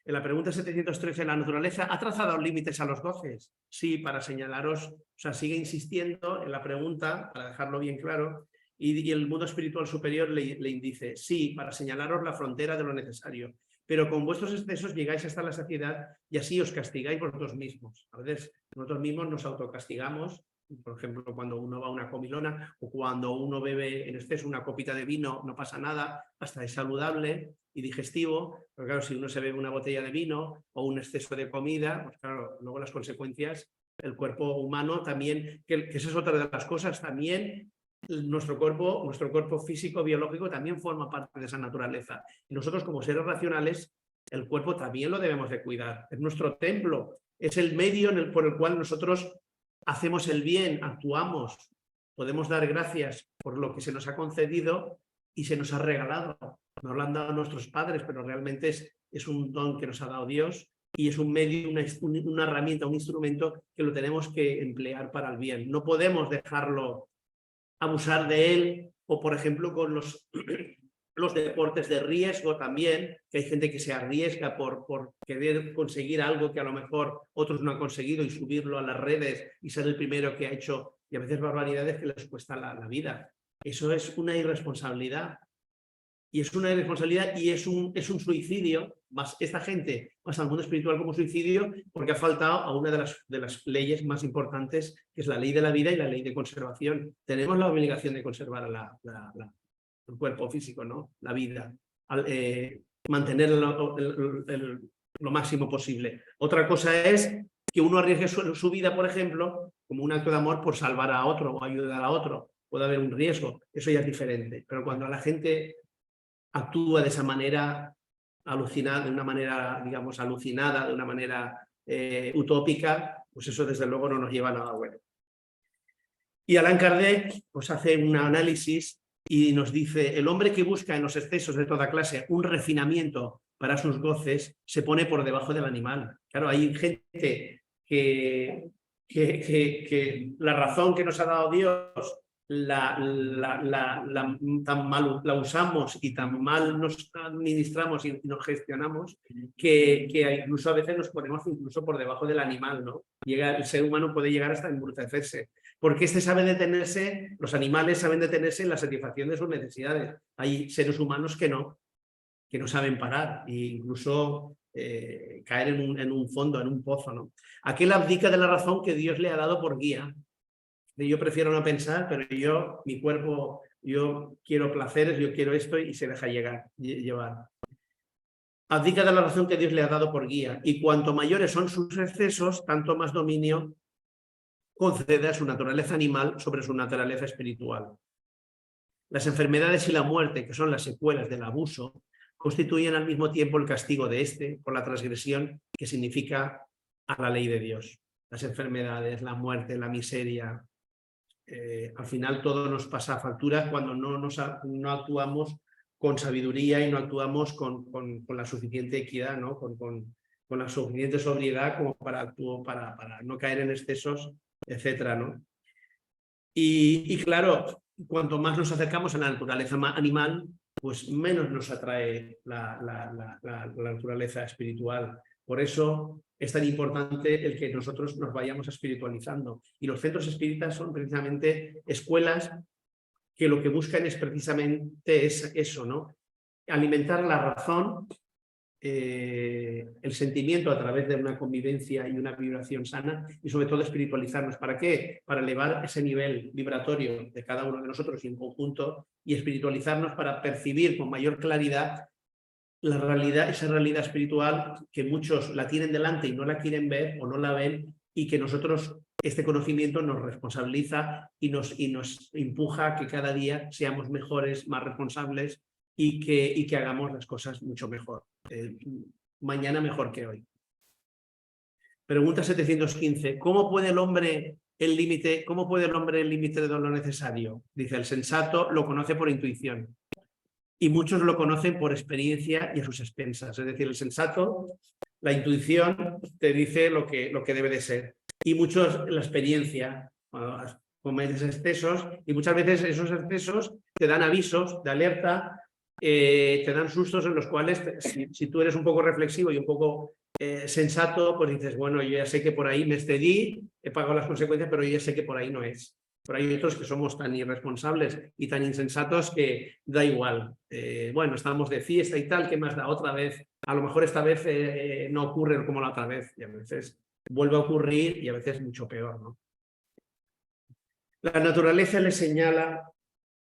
En la pregunta 713, ¿la naturaleza ha trazado límites a los goces? Sí, para señalaros, o sea, sigue insistiendo en la pregunta, para dejarlo bien claro, y el mundo espiritual superior le dice, sí, para señalaros la frontera de lo necesario, pero con vuestros excesos llegáis hasta la saciedad y así os castigáis vosotros mismos. A veces nosotros mismos nos autocastigamos, por ejemplo, cuando uno va a una comilona o cuando uno bebe en exceso una copita de vino, no pasa nada, hasta es saludable y digestivo, pero claro, si uno se bebe una botella de vino o un exceso de comida, pues claro, luego las consecuencias, el cuerpo humano también, que esa es otra de las cosas, también nuestro cuerpo físico, biológico, también forma parte de esa naturaleza. Y nosotros como seres racionales, el cuerpo también lo debemos de cuidar. Es nuestro templo, es el medio por el cual nosotros hacemos el bien, actuamos, podemos dar gracias por lo que se nos ha concedido y se nos ha regalado. Nos lo han dado nuestros padres, pero realmente es un don que nos ha dado Dios y es un medio, una herramienta, un instrumento que lo tenemos que emplear para el bien. No podemos dejarlo abusar de él, o por ejemplo con los deportes de riesgo también, que hay gente que se arriesga por querer conseguir algo que a lo mejor otros no han conseguido y subirlo a las redes y ser el primero que ha hecho, y a veces barbaridades que les cuesta la vida. Eso es una irresponsabilidad. Y es una irresponsabilidad y es un suicidio, más esta gente pasa al mundo espiritual como suicidio porque ha faltado a una de las leyes más importantes, que es la ley de la vida y la ley de conservación. Tenemos la obligación de conservar el cuerpo físico, ¿no? La vida, mantenerlo lo máximo posible. Otra cosa es que uno arriesgue su vida, por ejemplo, como un acto de amor por salvar a otro o ayudar a otro. puede haber un riesgo, eso ya es diferente. Pero cuando la gente actúa de esa manera alucinada, de una manera, digamos, alucinada, de una manera utópica, pues eso desde luego no nos lleva a nada bueno. Y Allan Kardec pues, hace un análisis y nos dice, el hombre que busca en los excesos de toda clase un refinamiento para sus goces se pone por debajo del animal. Claro, hay gente que la razón que nos ha dado Dios tan mal la usamos y tan mal nos administramos y nos gestionamos que incluso a veces nos ponemos incluso por debajo del animal, ¿no? El ser humano puede llegar hasta embrutecerse. Porque sabe detenerse, los animales saben detenerse en la satisfacción de sus necesidades. Hay seres humanos que no saben parar e incluso caer en un fondo, en un pozo, ¿no? Aquel abdica de la razón que Dios le ha dado por guía. Yo prefiero no pensar, pero mi cuerpo, yo quiero placeres, yo quiero esto y se deja llevar. Abdica de la razón que Dios le ha dado por guía y cuanto mayores son sus excesos, tanto más dominio concede a su naturaleza animal sobre su naturaleza espiritual. Las enfermedades y la muerte, que son las secuelas del abuso, constituyen al mismo tiempo el castigo de este por la transgresión que significa a la ley de Dios. Las enfermedades, la muerte, la miseria, al final todo nos pasa factura cuando no actuamos con sabiduría y no actuamos con la suficiente equidad, ¿no? con la suficiente sobriedad como para no caer en excesos, etcétera, ¿no? Y claro, cuanto más nos acercamos a la naturaleza animal, pues menos nos atrae la naturaleza espiritual. Por eso es tan importante el que nosotros nos vayamos espiritualizando. Y los centros espíritas son precisamente escuelas que lo que buscan es precisamente eso, ¿no? Alimentar la razón, el sentimiento a través de una convivencia y una vibración sana y sobre todo espiritualizarnos. ¿Para qué? Para elevar ese nivel vibratorio de cada uno de nosotros y en conjunto y espiritualizarnos para percibir con mayor claridad la realidad, esa realidad espiritual que muchos la tienen delante y no la quieren ver o no la ven y que nosotros este conocimiento nos responsabiliza y nos empuja a que cada día seamos mejores, más responsables y que hagamos las cosas mucho mejor. Mañana mejor que hoy. Pregunta 715. ¿Cómo puede el hombre el límite de lo necesario? Dice, el sensato lo conoce por intuición. Y muchos lo conocen por experiencia y a sus expensas. Es decir, el sensato, la intuición, te dice lo que debe de ser. Y muchos, la experiencia, cometes excesos y muchas veces esos excesos te dan avisos de alerta, te dan sustos en los cuales, si tú eres un poco reflexivo y un poco sensato, pues dices, bueno, yo ya sé que por ahí me excedí, he pagado las consecuencias, pero yo ya sé que por ahí no es. Pero hay otros que somos tan irresponsables y tan insensatos que da igual. Bueno, estamos de fiesta y tal, ¿qué más da otra vez? A lo mejor esta vez no ocurre como la otra vez y a veces vuelve a ocurrir y a veces mucho peor, ¿no? La naturaleza le señala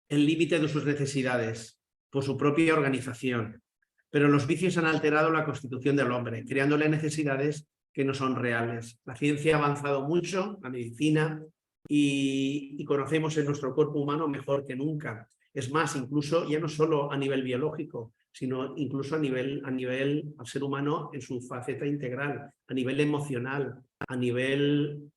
el límite de sus necesidades por su propia organización, pero los vicios han alterado la constitución del hombre, creándole necesidades que no son reales. La ciencia ha avanzado mucho, la medicina, y conocemos en nuestro cuerpo humano mejor que nunca. Es más, incluso ya no solo a nivel biológico, sino incluso a nivel al ser humano en su faceta integral, a nivel emocional, a nivel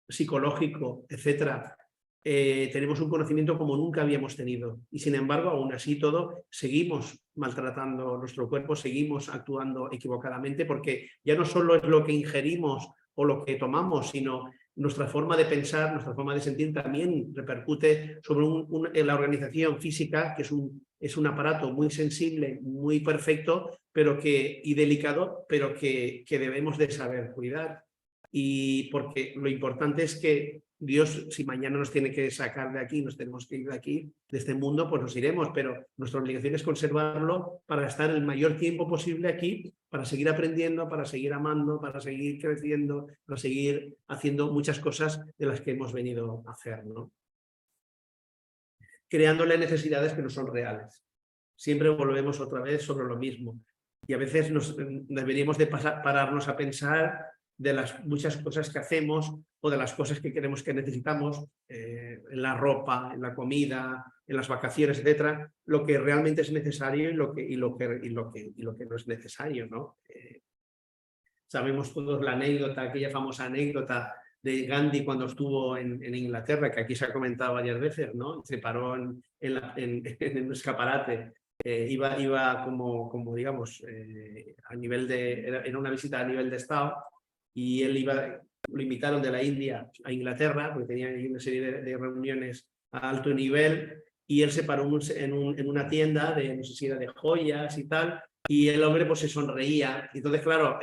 psicológico, etcétera. Tenemos un conocimiento como nunca habíamos tenido y sin embargo, aún así todo, seguimos maltratando nuestro cuerpo, seguimos actuando equivocadamente porque ya no solo es lo que ingerimos o lo que tomamos, sino nuestra forma de pensar, nuestra forma de sentir también repercute sobre la organización física, que es un aparato muy sensible, muy perfecto y delicado, pero que debemos de saber cuidar. Y porque lo importante es que Dios, si mañana nos tiene que sacar de aquí, nos tenemos que ir de aquí, de este mundo, pues nos iremos, pero nuestra obligación es conservarlo para estar el mayor tiempo posible aquí, para seguir aprendiendo, para seguir amando, para seguir creciendo, para seguir haciendo muchas cosas de las que hemos venido a hacer, ¿no? Creándole necesidades que no son reales. Siempre volvemos otra vez sobre lo mismo. Y a veces deberíamos de pararnos a pensar de las muchas cosas que hacemos o de las cosas que creemos que necesitamos, en la ropa, en la comida, en las vacaciones, etcétera, lo que realmente es necesario y lo que no es necesario, ¿no? Sabemos todos la anécdota, aquella famosa anécdota de Gandhi cuando estuvo en Inglaterra, que aquí se ha comentado varias veces, ¿no? Se paró en un escaparate. Iba como digamos, a nivel era una visita a nivel de Estado, y él lo invitaron de la India a Inglaterra, porque tenía una serie de reuniones a alto nivel, y él se paró en una tienda no sé si era de joyas y tal, y el hombre pues se sonreía. Entonces, claro,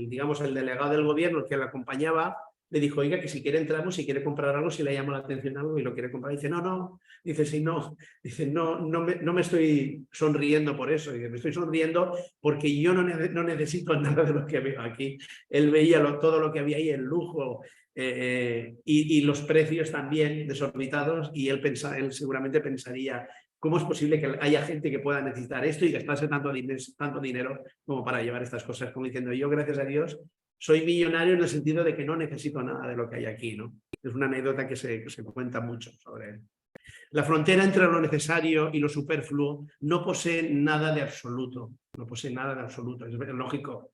digamos, el delegado del gobierno, el que le acompañaba, le dijo, oiga, que si quiere entramos, si quiere comprar algo, si le llama la atención algo y lo quiere comprar. Dice, no, dice, si no, dice, no me estoy sonriendo por eso, dice, me estoy sonriendo porque yo no necesito nada de lo que veo aquí. Él veía todo lo que había ahí, el lujo, y los precios también desorbitados, y él seguramente pensaría, ¿cómo es posible que haya gente que pueda necesitar esto y gastarse tanto dinero como para llevar estas cosas? Como diciendo, yo, gracias a Dios, soy millonario en el sentido de que no necesito nada de lo que hay aquí, ¿no? Es una anécdota que se cuenta mucho sobre él. La frontera entre lo necesario y lo superfluo no posee nada de absoluto. No posee nada de absoluto. Es lógico.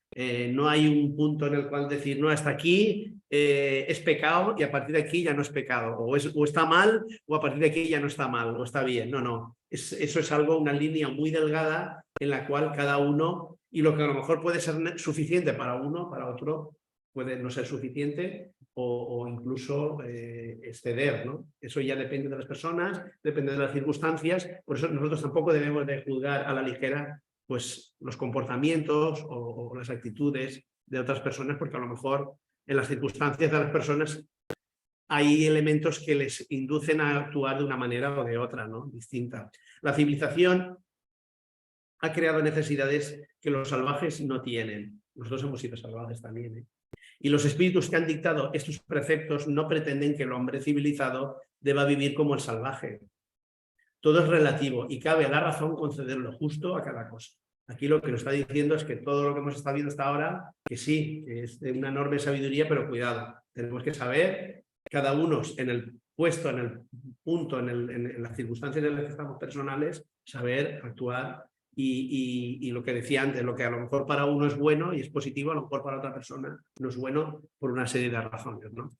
No hay un punto en el cual decir, no, hasta aquí es pecado y a partir de aquí ya no es pecado. O está mal o a partir de aquí ya no está mal o está bien. No. Eso es una línea muy delgada en la cual cada uno, y lo que a lo mejor puede ser suficiente para uno, para otro puede no ser suficiente o incluso exceder, ¿no? Eso ya depende de las personas, depende de las circunstancias. Por eso nosotros tampoco debemos de juzgar a la ligera pues, los comportamientos o las actitudes de otras personas, porque a lo mejor en las circunstancias de las personas hay elementos que les inducen a actuar de una manera o de otra, ¿no? Distinta. La civilización ha creado necesidades que los salvajes no tienen. Nosotros hemos sido salvajes también, ¿eh? Y los espíritus que han dictado estos preceptos no pretenden que el hombre civilizado deba vivir como el salvaje. Todo es relativo y cabe a la razón conceder lo justo a cada cosa. Aquí lo que nos está diciendo es que todo lo que hemos estado viendo hasta ahora, que sí, que es de una enorme sabiduría, pero cuidado, tenemos que saber, cada uno en el puesto, en el punto, en las circunstancias en las que estamos personales, saber actuar. Y lo que decía antes, lo que a lo mejor para uno es bueno y es positivo, a lo mejor para otra persona no es bueno por una serie de razones, ¿no?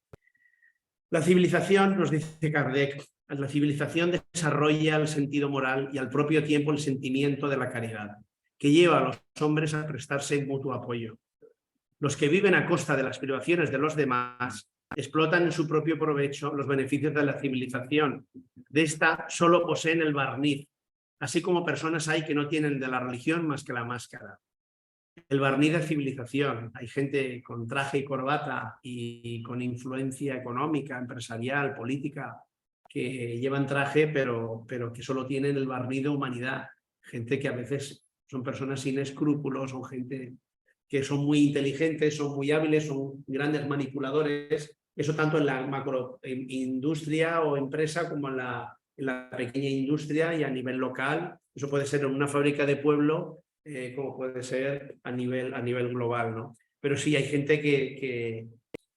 La civilización, nos dice Kardec, la civilización desarrolla el sentido moral y al propio tiempo el sentimiento de la caridad, que lleva a los hombres a prestarse en mutuo apoyo. Los que viven a costa de las privaciones de los demás explotan en su propio provecho los beneficios de la civilización. De esta solo poseen el barniz, así como personas hay que no tienen de la religión más que la máscara. El barniz de civilización. Hay gente con traje y corbata y con influencia económica, empresarial, política, que llevan traje pero que solo tienen el barniz de humanidad. Gente que a veces son personas sin escrúpulos, son gente que son muy inteligentes, son muy hábiles, son grandes manipuladores. Eso tanto en la macroindustria o empresa como en la pequeña industria y a nivel local. Eso puede ser en una fábrica de pueblo, como puede ser a nivel global, ¿no? Pero sí hay gente que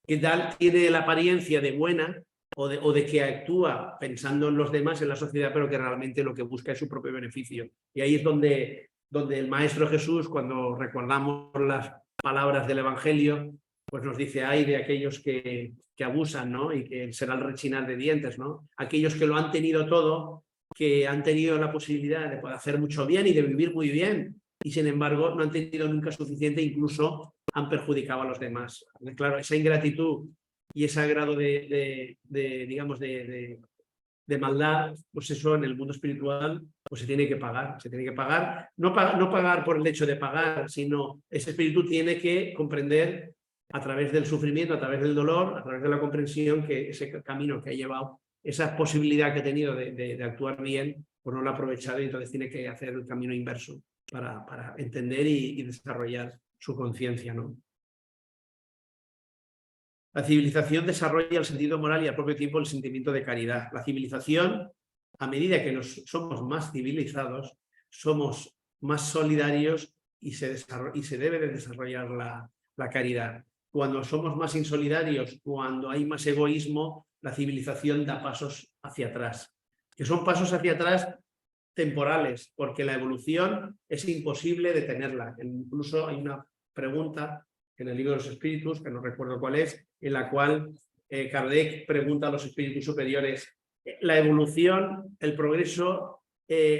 tiene la apariencia de buena o de que actúa pensando en los demás, en la sociedad, pero que realmente lo que busca es su propio beneficio. Y ahí es donde el Maestro Jesús, cuando recordamos las palabras del Evangelio, pues nos dice, ay de aquellos que abusan, ¿no? Y que será el rechinar de dientes, ¿no? Aquellos que lo han tenido todo, que han tenido la posibilidad de poder hacer mucho bien y de vivir muy bien, y sin embargo no han tenido nunca suficiente, incluso han perjudicado a los demás. Claro, esa ingratitud y ese grado digamos, de maldad, pues eso en el mundo espiritual pues se tiene que pagar. No pagar por el hecho de pagar, sino ese espíritu tiene que comprender a través del sufrimiento, a través del dolor, a través de la comprensión, que ese camino que ha llevado, esa posibilidad que ha tenido de actuar bien, pues no lo ha aprovechado, y entonces tiene que hacer el camino inverso para entender y desarrollar su conciencia, ¿no? La civilización desarrolla el sentido moral y al propio tiempo el sentimiento de caridad. La civilización, a medida que somos más civilizados, somos más solidarios y se debe de desarrollar la caridad. cuando somos más insolidarios, cuando hay más egoísmo, la civilización da pasos hacia atrás, que son pasos hacia atrás temporales, porque la evolución es imposible detenerla. Incluso hay una pregunta en el libro de los espíritus, que no recuerdo cuál es, en la cual Kardec pregunta a los espíritus superiores, la evolución, el progreso,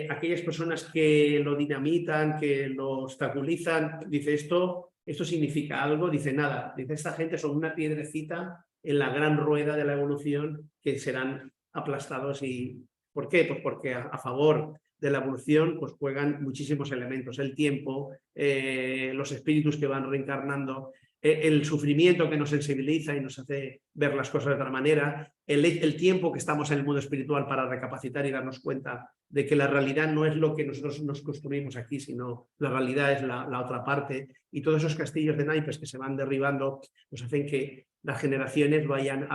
aquellas personas que lo dinamitan, que lo obstaculizan, dice ¿esto significa algo? Dice nada, dice esta gente son una piedrecita en la gran rueda de la evolución que serán aplastados. ¿Y por qué? Pues porque a favor de la evolución pues juegan muchísimos elementos, el tiempo, los espíritus que van reencarnando, el sufrimiento que nos sensibiliza y nos hace ver las cosas de otra manera, el tiempo que estamos en el mundo espiritual para recapacitar y darnos cuenta de que la realidad no es lo que nosotros nos construimos aquí, sino la realidad es la otra parte, y todos esos castillos de naipes que se van derribando nos hacen que las generaciones vayan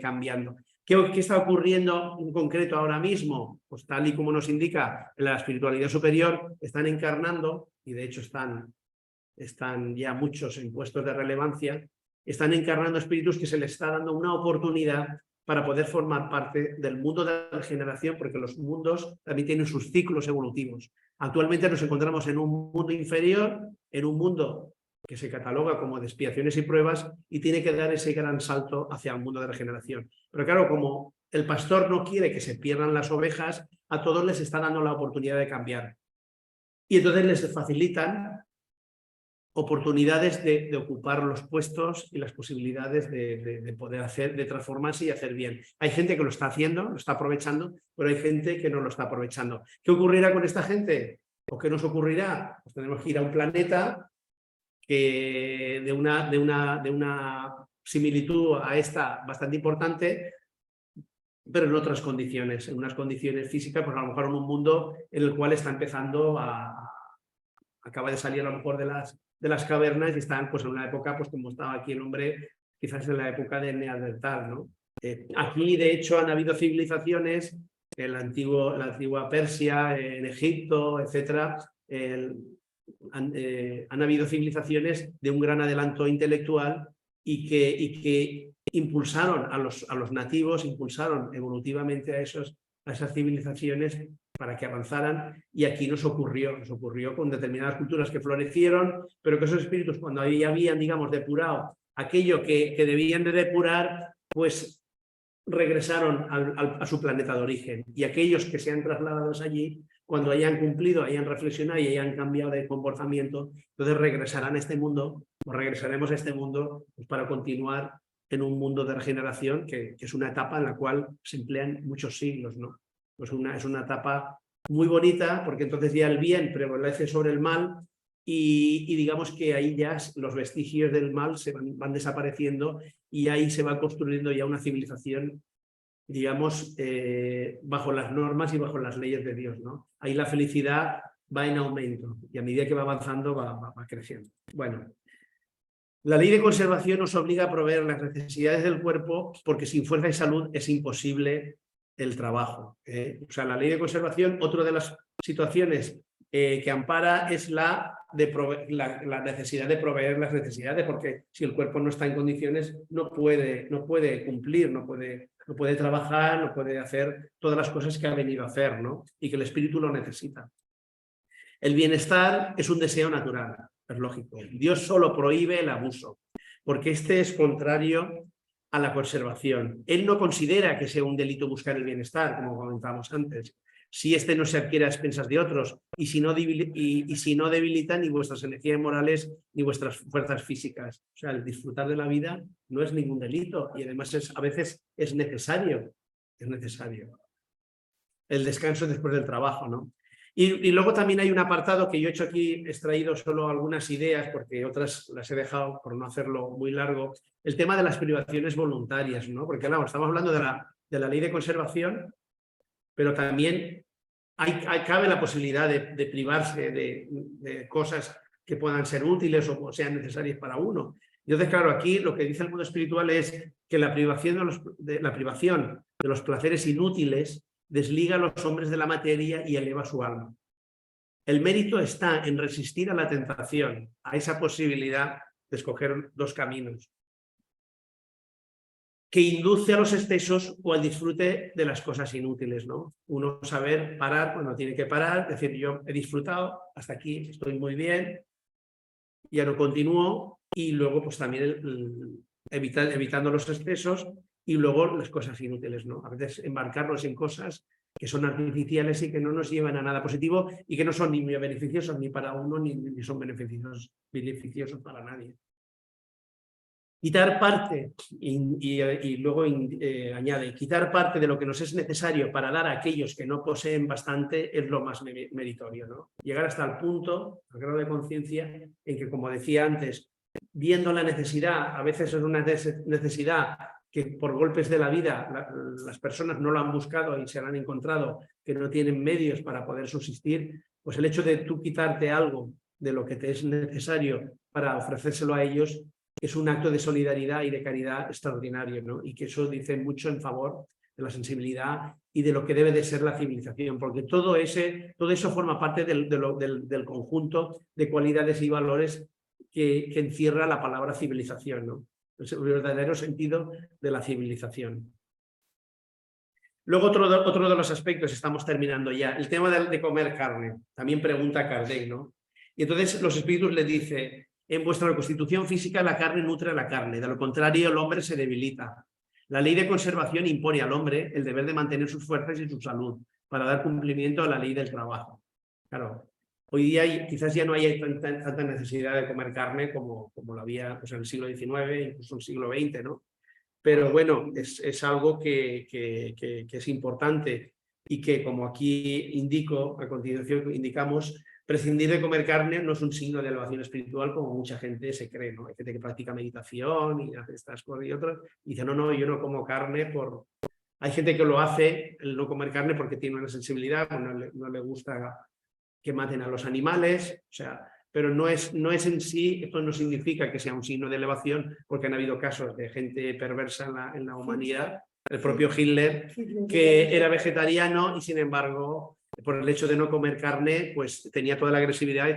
cambiando. ¿Qué está ocurriendo en concreto ahora mismo? Pues tal y como nos indica la espiritualidad superior, están encarnando, y de hecho están ya muchos en puestos de relevancia, están encarnando espíritus que se les está dando una oportunidad para poder formar parte del mundo de la regeneración, porque los mundos también tienen sus ciclos evolutivos. Actualmente nos encontramos en un mundo inferior, en un mundo que se cataloga como de expiaciones y pruebas, y tiene que dar ese gran salto hacia el mundo de regeneración. Pero claro, como el pastor no quiere que se pierdan las ovejas, a todos les está dando la oportunidad de cambiar. Y entonces les facilitan oportunidades de ocupar los puestos y las posibilidades de poder hacer, de transformarse y hacer bien. Hay gente que lo está haciendo, lo está aprovechando, pero hay gente que no lo está aprovechando. ¿Qué ocurrirá con esta gente? ¿O qué nos ocurrirá? Pues tenemos que ir a un planeta que de una similitud a esta bastante importante, pero en otras condiciones, en unas condiciones físicas, pues a lo mejor en un mundo en el cual está empezando acaba de salir a lo mejor de las cavernas y están pues en una época, pues como estaba aquí el hombre, quizás en la época de Neandertal, ¿no? Aquí, de hecho, han habido civilizaciones, la antigua Persia, en Egipto, etcétera, han habido civilizaciones de un gran adelanto intelectual y que impulsaron a los nativos, impulsaron evolutivamente a esas civilizaciones para que avanzaran, y aquí nos ocurrió con determinadas culturas que florecieron, pero que esos espíritus, cuando ya habían, digamos, depurado aquello que debían de depurar, pues regresaron a su planeta de origen, y aquellos que se han trasladado allí, cuando hayan cumplido, hayan reflexionado y hayan cambiado de comportamiento, entonces regresarán a este mundo, o regresaremos a este mundo pues, para continuar en un mundo de regeneración que es una etapa en la cual se emplean muchos siglos, ¿no? Pues es una etapa muy bonita, porque entonces ya el bien prevalece sobre el mal, y digamos que ahí ya los vestigios del mal se van desapareciendo, y ahí se va construyendo ya una civilización, digamos, bajo las normas y bajo las leyes de Dios, ¿no? Ahí la felicidad va en aumento, y a medida que va avanzando va creciendo. Bueno, la ley de conservación nos obliga a proveer las necesidades del cuerpo, porque sin fuerza y salud es imposible el trabajo. O sea, la ley de conservación, otra de las situaciones que ampara es la necesidad de proveer las necesidades, porque si el cuerpo no está en condiciones no puede cumplir, no puede trabajar, no puede hacer todas las cosas que ha venido a hacer, ¿no? Y que el espíritu lo necesita. El bienestar es un deseo natural, es lógico. Dios solo prohíbe el abuso, porque este es contrario a la conservación. Él no considera que sea un delito buscar el bienestar, como comentábamos antes, si este no se adquiere a expensas de otros y si no debilita ni vuestras energías morales ni vuestras fuerzas físicas. O sea, el disfrutar de la vida no es ningún delito, y además a veces es necesario. Es necesario. El descanso después del trabajo, ¿no? Y luego también hay un apartado que yo he hecho aquí, he extraído solo algunas ideas, porque otras las he dejado por no hacerlo muy largo. El tema de las privaciones voluntarias, ¿no? Porque claro, estamos hablando de la ley de conservación, pero también cabe la posibilidad de privarse de cosas que puedan ser útiles o sean necesarias para uno. Entonces, claro, aquí lo que dice el mundo espiritual es que la privación de los placeres inútiles desliga a los hombres de la materia y eleva su alma. El mérito está en resistir a la tentación, a esa posibilidad de escoger dos caminos. que induce a los excesos o al disfrute de las cosas inútiles, ¿no? Uno saber parar cuando tiene que parar, decir, yo he disfrutado, hasta aquí estoy muy bien, ya no continúo, y luego pues también evitando los excesos y luego las cosas inútiles, ¿no? A veces embarcarnos en cosas que son artificiales y que no nos llevan a nada positivo y que no son ni beneficiosos ni para uno ni son beneficiosos para nadie. Quitar parte, y luego añade, quitar parte de lo que nos es necesario para dar a aquellos que no poseen bastante es lo más meritorio, ¿no? Llegar hasta el punto, al grado de conciencia, en que, como decía antes, viendo la necesidad, a veces es una necesidad que por golpes de la vida las personas no lo han buscado y se la han encontrado, que no tienen medios para poder subsistir, pues el hecho de tú quitarte algo de lo que te es necesario para ofrecérselo a ellos es un acto de solidaridad y de caridad extraordinario, ¿no? Y que eso dice mucho en favor de la sensibilidad y de lo que debe de ser la civilización, porque todo eso forma parte del conjunto de cualidades y valores que encierra la palabra civilización, ¿no? Es el verdadero sentido de la civilización. Luego otro de los aspectos, estamos terminando ya, el tema de comer carne. También pregunta Kardec, ¿no? Y entonces los espíritus le dicen, en vuestra constitución física la carne nutre a la carne, de lo contrario el hombre se debilita. La ley de conservación impone al hombre el deber de mantener sus fuerzas y su salud para dar cumplimiento a la ley del trabajo. Claro, hoy día quizás ya no hay tanta necesidad de comer carne como la había pues, en el siglo XIX, incluso en el siglo XX, ¿no? Pero bueno, es algo que es importante y que, como aquí indico, a continuación indicamos, prescindir de comer carne no es un signo de elevación espiritual como mucha gente se cree, ¿no? Hay gente que practica meditación y hace estas cosas y otras, y dice, no, yo no como carne por... Hay gente que lo hace, el no comer carne, porque tiene una sensibilidad, no le gusta que maten a los animales, o sea... Pero no es en sí, esto no significa que sea un signo de elevación, porque han habido casos de gente perversa en la humanidad, el propio Hitler, que era vegetariano y sin embargo, por el hecho de no comer carne, pues tenía toda la agresividad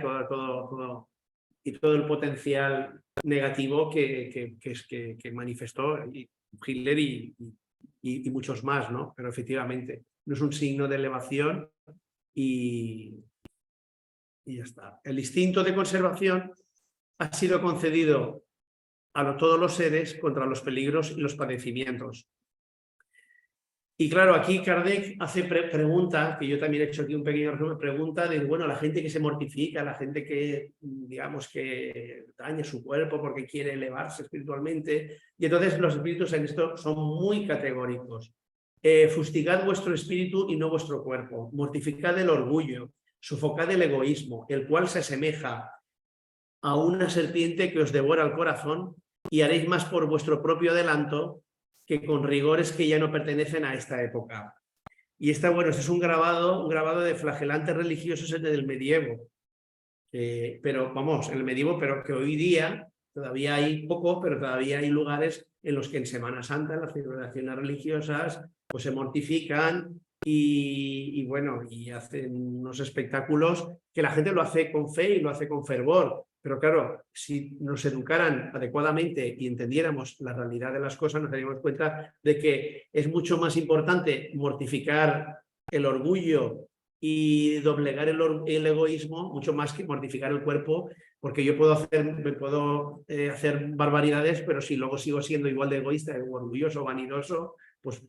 y todo el potencial negativo que manifestó Hitler y muchos más, ¿no? Pero efectivamente, no es un signo de elevación y ya está. El instinto de conservación ha sido concedido a todos los seres contra los peligros y los padecimientos. Y claro, aquí Kardec hace pregunta, que yo también he hecho aquí un pequeño resumen, pregunta de, bueno, la gente que se mortifica, la gente que, digamos, que daña su cuerpo porque quiere elevarse espiritualmente. Y entonces los espíritus en esto son muy categóricos. Fustigad vuestro espíritu y no vuestro cuerpo. Mortificad el orgullo. Sofocad el egoísmo, el cual se asemeja a una serpiente que os devora el corazón, y haréis más por vuestro propio adelanto que con rigores que ya no pertenecen a esta época. Y bueno, este es un grabado de flagelantes religiosos del medievo. Pero vamos, el medievo, pero que hoy día todavía hay poco, pero todavía hay lugares en los que en Semana Santa las celebraciones religiosas pues se mortifican y bueno, y hacen unos espectáculos que la gente lo hace con fe y lo hace con fervor. Pero claro, si nos educaran adecuadamente y entendiéramos la realidad de las cosas, nos daríamos cuenta de que es mucho más importante mortificar el orgullo y doblegar el egoísmo, mucho más que mortificar el cuerpo, porque yo puedo hacer barbaridades, pero si luego sigo siendo igual de egoísta, orgulloso, vanidoso, pues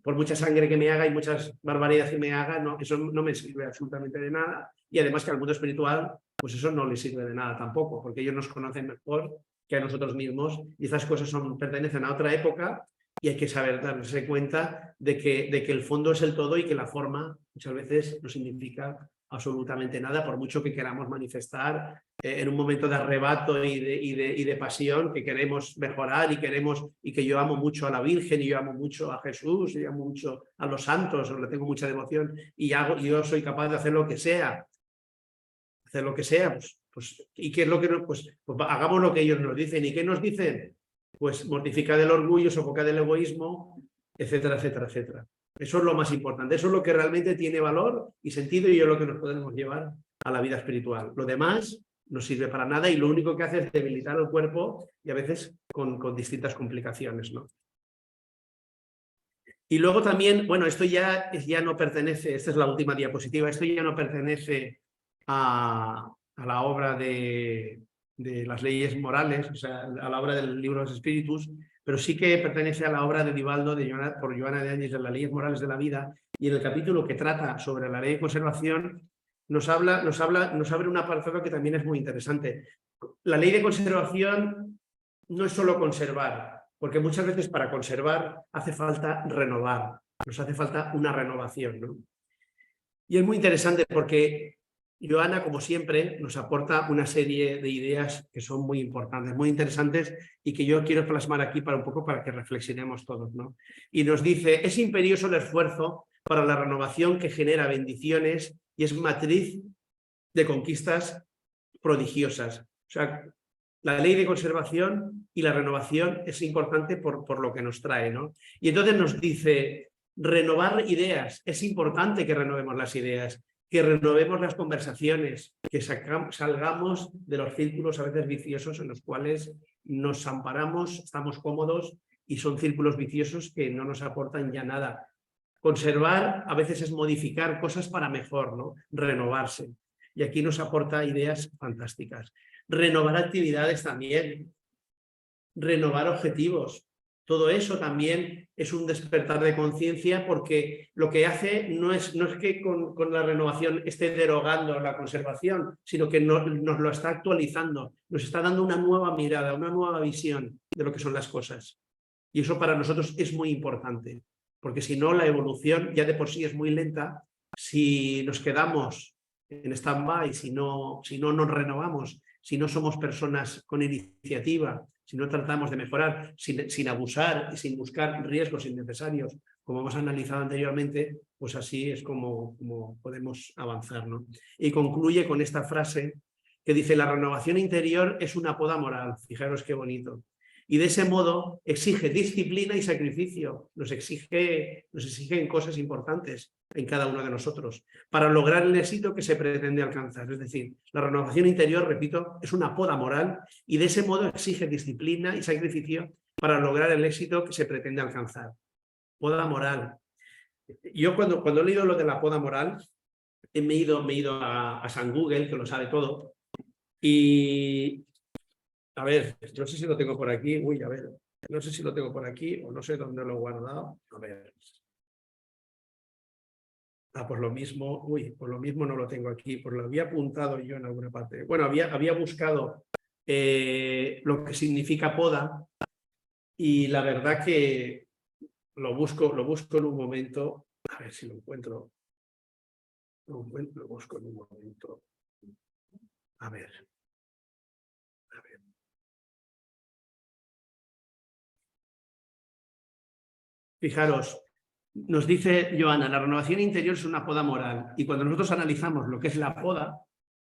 por mucha sangre que me haga y muchas barbaridades que me haga, no, eso no me sirve absolutamente de nada. Y además que al mundo espiritual, pues eso no le sirve de nada tampoco, porque ellos nos conocen mejor que a nosotros mismos y estas cosas pertenecen a otra época y hay que saber darse cuenta de que el fondo es el todo y que la forma muchas veces no significa absolutamente nada, por mucho que queramos manifestar en un momento de arrebato y de pasión, que queremos mejorar y que yo amo mucho a la Virgen y yo amo mucho a Jesús y amo mucho a los santos, le tengo mucha devoción y yo soy capaz de hacer lo que sea, ¿y qué es lo que pues hagamos lo que ellos nos dicen? ¿Y qué nos dicen? Pues mortificar el orgullo, sofocar el egoísmo, etcétera, etcétera, etcétera. Eso es lo más importante, eso es lo que realmente tiene valor y sentido y es lo que nos podemos llevar a la vida espiritual. Lo demás no sirve para nada y lo único que hace es debilitar el cuerpo y a veces con distintas complicaciones, ¿no? Y luego también, bueno, esto ya no pertenece, esta es la última diapositiva, esto ya no pertenece a la obra de las leyes morales, o sea, a la obra del libro de los espíritus, pero sí que pertenece a la obra de Divaldo por Joana de Áñez de las leyes morales de la vida, y en el capítulo que trata sobre la ley de conservación nos abre un apartado que también es muy interesante. La ley de conservación no es solo conservar, porque muchas veces para conservar hace falta renovar, nos hace falta una renovación, ¿no? Y es muy interesante porque Joana, como siempre, nos aporta una serie de ideas que son muy importantes, muy interesantes y que yo quiero plasmar aquí un poco para que reflexionemos todos, ¿no? Y nos dice, es imperioso el esfuerzo para la renovación que genera bendiciones y es matriz de conquistas prodigiosas. O sea, la ley de conservación y la renovación es importante por lo que nos trae, ¿no? Y entonces nos dice, renovar ideas, es importante que renovemos las ideas, que renovemos las conversaciones, que salgamos de los círculos a veces viciosos en los cuales nos amparamos, estamos cómodos y son círculos viciosos que no nos aportan ya nada. Conservar a veces es modificar cosas para mejor, ¿no? Renovarse. Y aquí nos aporta ideas fantásticas. Renovar actividades también, renovar objetivos. Todo eso también es un despertar de conciencia porque lo que hace no es que con la renovación esté derogando la conservación, sino que nos lo está actualizando, nos está dando una nueva mirada, una nueva visión de lo que son las cosas. Y eso para nosotros es muy importante, porque si no la evolución ya de por sí es muy lenta. Si nos quedamos en stand-by, si no nos renovamos, si no somos personas con iniciativa, si no tratamos de mejorar sin abusar y sin buscar riesgos innecesarios, como hemos analizado anteriormente, pues así es como podemos avanzar, ¿no? Y concluye con esta frase que dice, la renovación interior es una poda moral. Fijaros qué bonito. Y de ese modo exige disciplina y sacrificio, nos exigen cosas importantes en cada uno de nosotros para lograr el éxito que se pretende alcanzar. Es decir, la renovación interior, repito, es una poda moral y de ese modo exige disciplina y sacrificio para lograr el éxito que se pretende alcanzar. Poda moral. Yo cuando he leído lo de la poda moral, me he ido a San Google, que lo sabe todo, y a ver, no sé si lo tengo por aquí. Uy, a ver, no sé si lo tengo por aquí o no sé dónde lo he guardado. A ver. Pues lo mismo, pues lo mismo no lo tengo aquí, pues lo había apuntado yo en alguna parte. Bueno, había buscado lo que significa poda y la verdad que lo busco en un momento, a ver si lo encuentro. Lo busco en un momento. A ver. Fijaros, nos dice Joana, la renovación interior es una poda moral y cuando nosotros analizamos lo que es la poda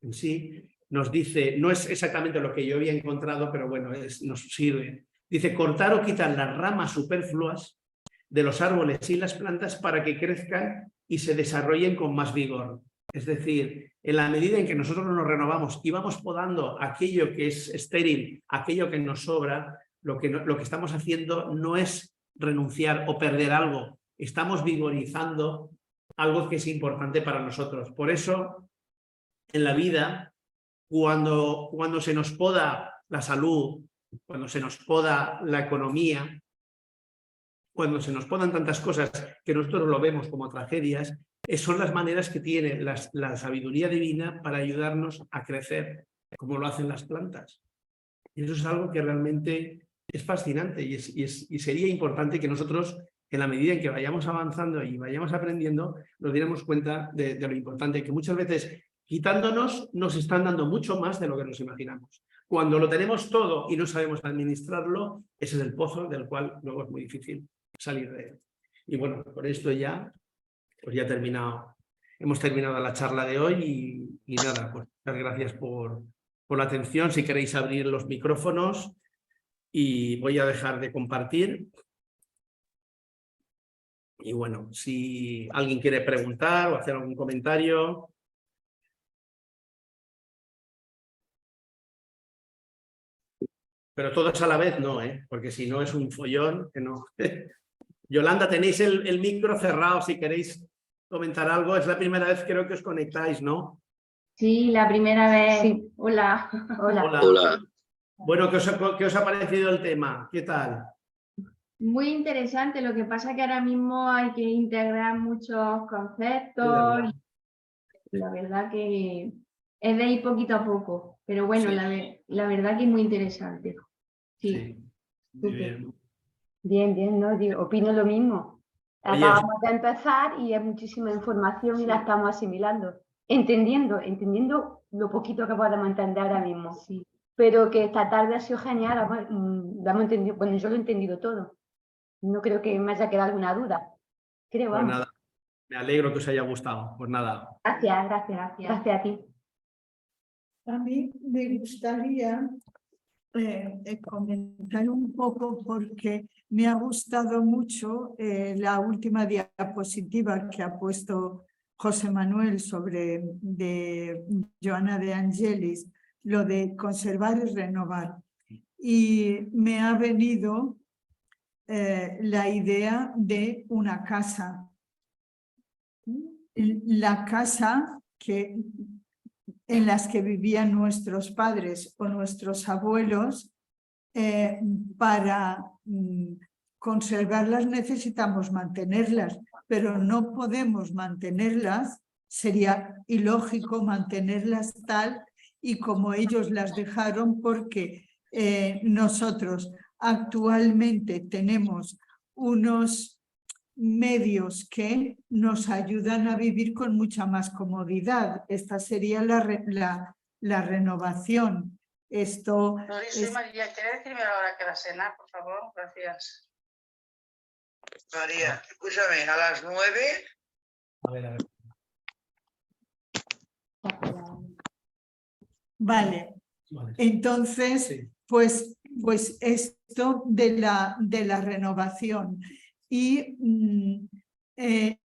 en sí, nos dice, no es exactamente lo que yo había encontrado, pero bueno, nos sirve. Dice, cortar o quitar las ramas superfluas de los árboles y las plantas para que crezcan y se desarrollen con más vigor. Es decir, en la medida en que nosotros nos renovamos y vamos podando aquello que es estéril, aquello que nos sobra, lo que estamos haciendo no es renunciar o perder algo, estamos vigorizando algo que es importante para nosotros. Por eso, en la vida, cuando se nos poda la salud, cuando se nos poda la economía, cuando se nos podan tantas cosas que nosotros lo vemos como tragedias, son las maneras que tiene la sabiduría divina para ayudarnos a crecer, como lo hacen las plantas. Y eso es algo que realmente es fascinante y sería importante que nosotros, en la medida en que vayamos avanzando y vayamos aprendiendo, nos diéramos cuenta de lo importante, que muchas veces quitándonos nos están dando mucho más de lo que nos imaginamos. Cuando lo tenemos todo y no sabemos administrarlo, ese es el pozo del cual luego es muy difícil salir de él. Y bueno, por esto ya, pues ya hemos terminado la charla de hoy y nada, pues muchas gracias por la atención. Si queréis abrir los micrófonos y voy a dejar de compartir. Y bueno, si alguien quiere preguntar o hacer algún comentario. Pero todos a la vez no, porque si no es un follón que no. Yolanda, tenéis el micro cerrado si queréis comentar algo. Es la primera vez creo que os conectáis, ¿no? Sí, la primera vez. Sí. Hola. Hola. Hola. Bueno, ¿qué os ha parecido el tema? ¿Qué tal? Muy interesante, lo que pasa es que ahora mismo hay que integrar muchos De conceptos verdad. y la verdad que es de ir poquito a poco, pero bueno, Sí. la verdad que es muy interesante. Sí, Sí. Muy bien. Bien, bien, ¿no? Opino lo mismo. Oye, Acabamos de empezar y hay muchísima información y la estamos asimilando, entendiendo lo poquito que podemos entender ahora mismo. sí. Pero que esta tarde ha sido genial, lo hemos entendido, bueno, yo lo he entendido todo. No creo que me haya quedado alguna duda. Creo, pues vamos. nada, me alegro que os haya gustado. Pues nada. Gracias a ti. A mí me gustaría comentar un poco porque me ha gustado mucho la última diapositiva que ha puesto José Manuel sobre de Joana de Angelis, lo de conservar y renovar. Y me ha venido la idea de una casa. La casa en las que vivían nuestros padres o nuestros abuelos, para conservarlas necesitamos mantenerlas, pero no podemos mantenerlas, sería ilógico mantenerlas tal y como ellos las dejaron, porque nosotros actualmente tenemos unos medios que nos ayudan a vivir con mucha más comodidad. Esta sería la renovación. Esto No dice María, ¿quieres decirme a la hora que la cena, por favor? Gracias. María, escúchame, a las 9. A ver. Vale. Entonces, Sí. pues esto de la renovación. Y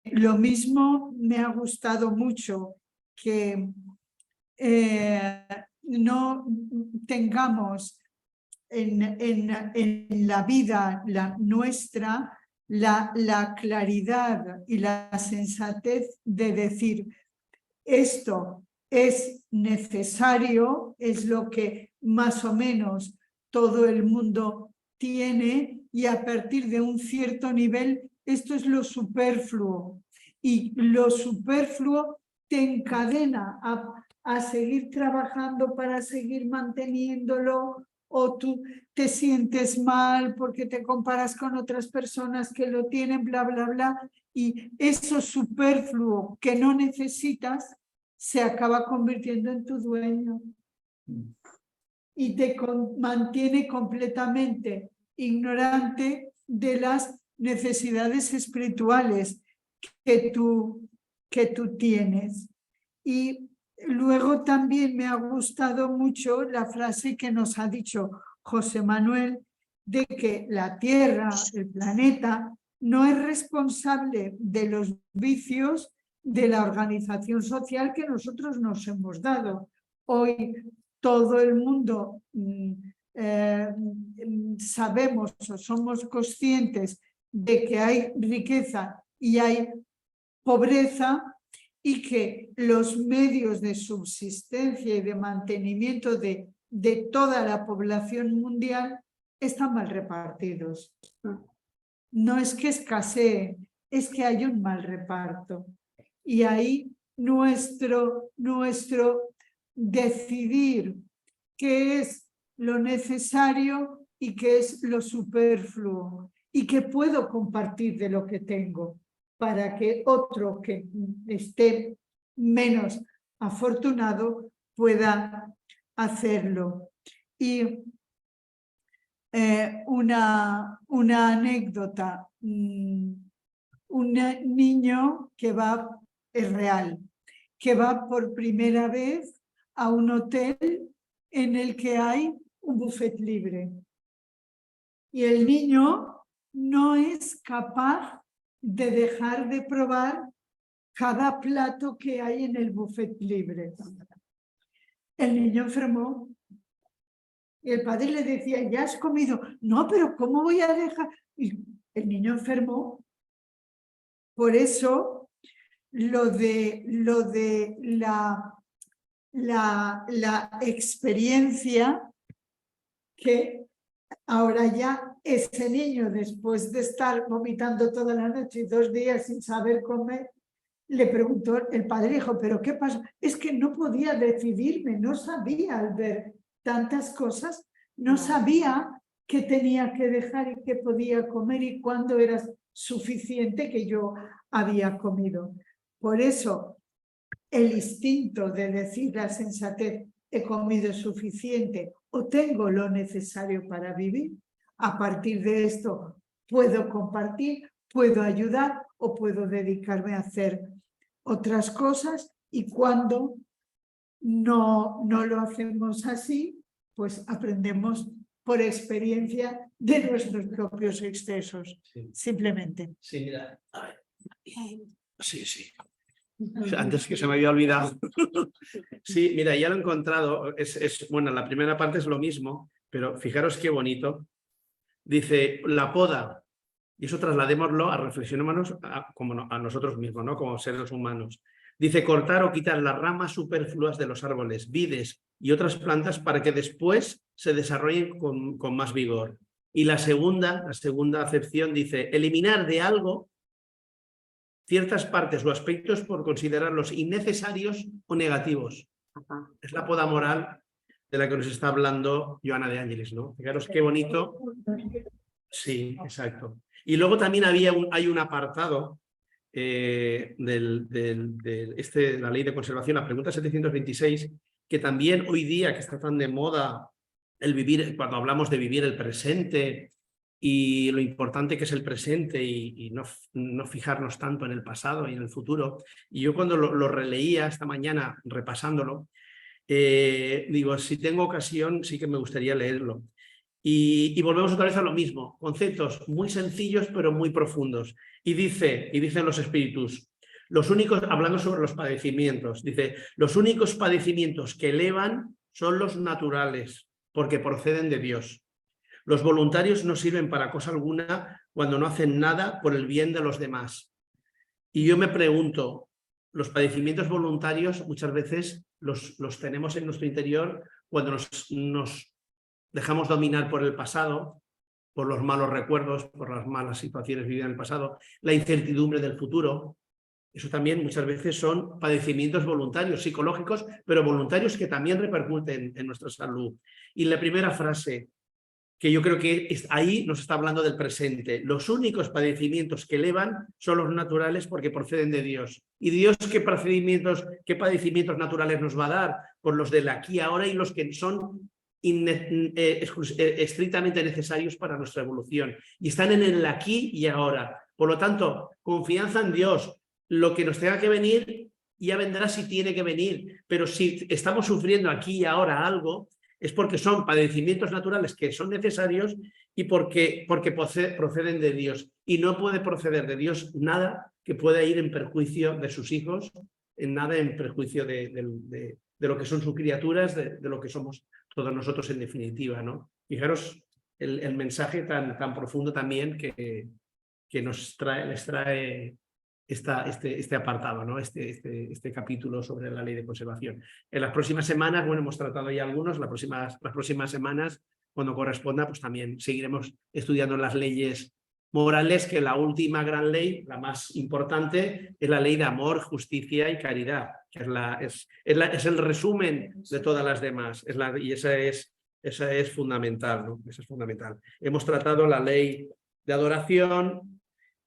lo mismo me ha gustado mucho que no tengamos en la vida nuestra la claridad y la sensatez de decir esto es necesario, es lo que más o menos todo el mundo tiene y a partir de un cierto nivel esto es lo superfluo y lo superfluo te encadena a seguir trabajando para seguir manteniéndolo, o tú te sientes mal porque te comparas con otras personas que lo tienen, bla, bla, bla, y eso superfluo que no necesitas se acaba convirtiendo en tu dueño y te mantiene completamente ignorante de las necesidades espirituales que tú tienes. Y luego también me ha gustado mucho la frase que nos ha dicho José Manuel, de que la Tierra, el planeta, no es responsable de los vicios de la organización social que nosotros nos hemos dado. Hoy todo el mundo sabemos o somos conscientes de que hay riqueza y hay pobreza, y que los medios de subsistencia y de mantenimiento de toda la población mundial están mal repartidos. No es que escasee, es que hay un mal reparto. Y ahí nuestro decidir qué es lo necesario y qué es lo superfluo y qué puedo compartir de lo que tengo, para que otro que esté menos afortunado pueda hacerlo. Y una anécdota, un niño que va, es real, que va por primera vez a un hotel en el que hay un buffet libre. Y el niño no es capaz de dejar de probar cada plato que hay en el buffet libre. El niño enfermó. Y el padre le decía, ¿ya has comido? No, pero ¿cómo voy a dejar? Y el niño enfermó. Por eso lo de la experiencia que ahora ya ese niño, después de estar vomitando toda la noche y 2 días sin saber comer, le preguntó el padre, dijo, ¿pero qué pasó? Es que no podía decidirme, no sabía al ver tantas cosas, no sabía qué tenía que dejar y qué podía comer y cuándo era suficiente que yo había comido. Por eso el instinto de decir la sensatez, he comido suficiente o tengo lo necesario para vivir, a partir de esto puedo compartir, puedo ayudar o puedo dedicarme a hacer otras cosas, y cuando no lo hacemos así, pues aprendemos por experiencia de nuestros propios excesos, Sí. simplemente. Sí, mira. A ver. Sí. Antes que se me había olvidado. Sí, mira, ya lo he encontrado. Bueno, la primera parte es lo mismo, pero fijaros qué bonito. Dice, la poda, y eso trasladémoslo a reflexionémonos como a nosotros mismos, ¿no? Como seres humanos. Dice, cortar o quitar las ramas superfluas de los árboles, vides y otras plantas para que después se desarrollen con más vigor. Y la segunda acepción dice, eliminar de algo ciertas partes o aspectos por considerarlos innecesarios o negativos. Es la poda moral de la que nos está hablando Joana de Ángelis, ¿no? Fijaros qué bonito. Sí, exacto. Y luego también hay un apartado de la ley de conservación, la pregunta 726, que también hoy día, que está tan de moda el vivir, cuando hablamos de vivir el presente y lo importante que es el presente y no fijarnos tanto en el pasado y en el futuro. Y yo cuando lo releía esta mañana, repasándolo, digo, si tengo ocasión, sí que me gustaría leerlo. Y volvemos otra vez a lo mismo, conceptos muy sencillos pero muy profundos. Y dicen los espíritus, los únicos, hablando sobre los padecimientos, dice, los únicos padecimientos que elevan son los naturales, porque proceden de Dios. Los voluntarios no sirven para cosa alguna cuando no hacen nada por el bien de los demás. Y yo me pregunto, los padecimientos voluntarios muchas veces los tenemos en nuestro interior cuando nos dejamos dominar por el pasado, por los malos recuerdos, por las malas situaciones vividas en el pasado, la incertidumbre del futuro. Eso también muchas veces son padecimientos voluntarios, psicológicos, pero voluntarios que también repercuten en nuestra salud. Y la primera frase, que yo creo que ahí nos está hablando del presente. Los únicos padecimientos que elevan son los naturales porque proceden de Dios. ¿Y Dios qué padecimientos naturales nos va a dar? Pues los del aquí y ahora y los que son estrictamente necesarios para nuestra evolución. Y están en el aquí y ahora. Por lo tanto, confianza en Dios. Lo que nos tenga que venir ya vendrá si tiene que venir. Pero si estamos sufriendo aquí y ahora algo, es porque son padecimientos naturales que son necesarios y porque proceden de Dios. Y no puede proceder de Dios nada que pueda ir en perjuicio de sus hijos, nada en perjuicio de lo que son sus criaturas, de lo que somos todos nosotros en definitiva, ¿no? Fijaros el mensaje tan profundo también que les trae este apartado, ¿no? Este capítulo sobre la ley de conservación. En las próximas semanas, bueno, hemos tratado ya algunos, las próximas semanas, cuando corresponda, pues también seguiremos estudiando las leyes morales, que la última gran ley, la más importante, es la ley de amor, justicia y caridad, que es el resumen de todas las demás, y esa es fundamental, ¿no? Esa es fundamental. Hemos tratado la ley de adoración,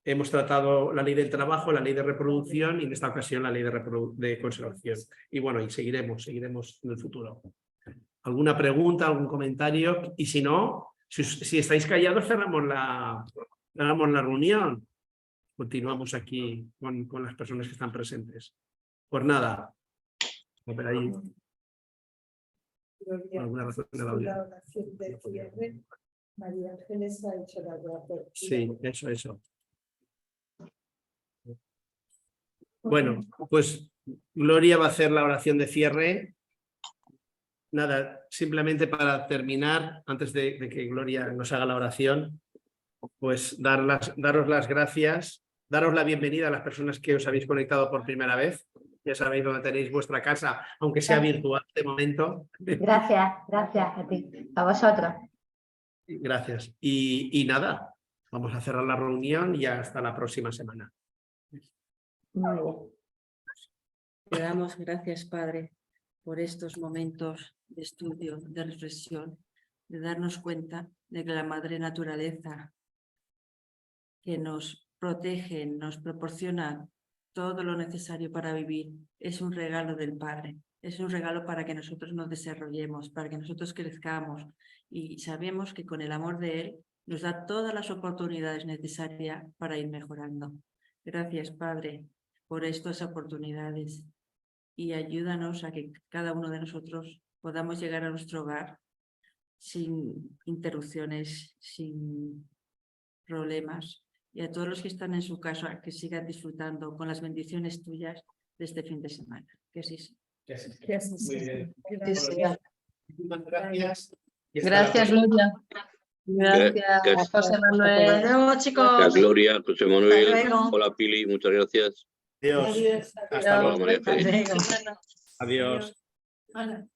hemos tratado la ley del trabajo, la ley de reproducción y en esta ocasión la ley de conservación. Y bueno, y seguiremos en el futuro. ¿Alguna pregunta, algún comentario? Y si no, si estáis callados, cerramos la reunión. Continuamos aquí con las personas que están presentes. Pues nada. Por ahí. ¿Alguna razón de la audiencia? La oración de cierre, María Ángeles ha hecho la oración. Sí, eso. Bueno, pues Gloria va a hacer la oración de cierre. Nada, simplemente para terminar, antes de que Gloria nos haga la oración, pues daros las gracias, daros la bienvenida a las personas que os habéis conectado por primera vez. Ya sabéis dónde tenéis vuestra casa, aunque sea virtual de momento. Gracias a ti, a vosotros. Gracias. Y nada, vamos a cerrar la reunión y hasta la próxima semana. Muy bien. Te damos gracias, Padre, por estos momentos de estudio, de reflexión, de darnos cuenta de que la Madre Naturaleza que nos protege, nos proporciona todo lo necesario para vivir, es un regalo del Padre. Es un regalo para que nosotros nos desarrollemos, para que nosotros crezcamos y sabemos que con el amor de Él nos da todas las oportunidades necesarias para ir mejorando. Gracias, Padre, por estas oportunidades y ayúdanos a que cada uno de nosotros podamos llegar a nuestro hogar sin interrupciones, sin problemas, y a todos los que están en su casa que sigan disfrutando con las bendiciones tuyas de este fin de semana. Que así sea. Muy bien. Gracias. Muchísimas gracias. Y hasta Gracias, la Gloria. Gracias, José Manuel. Hasta luego, chicos. Gracias, Gloria, José Manuel. Hasta luego. Hola, Pili, muchas gracias. Adiós. Hasta luego. María Félix. Adiós. Adiós. Hola.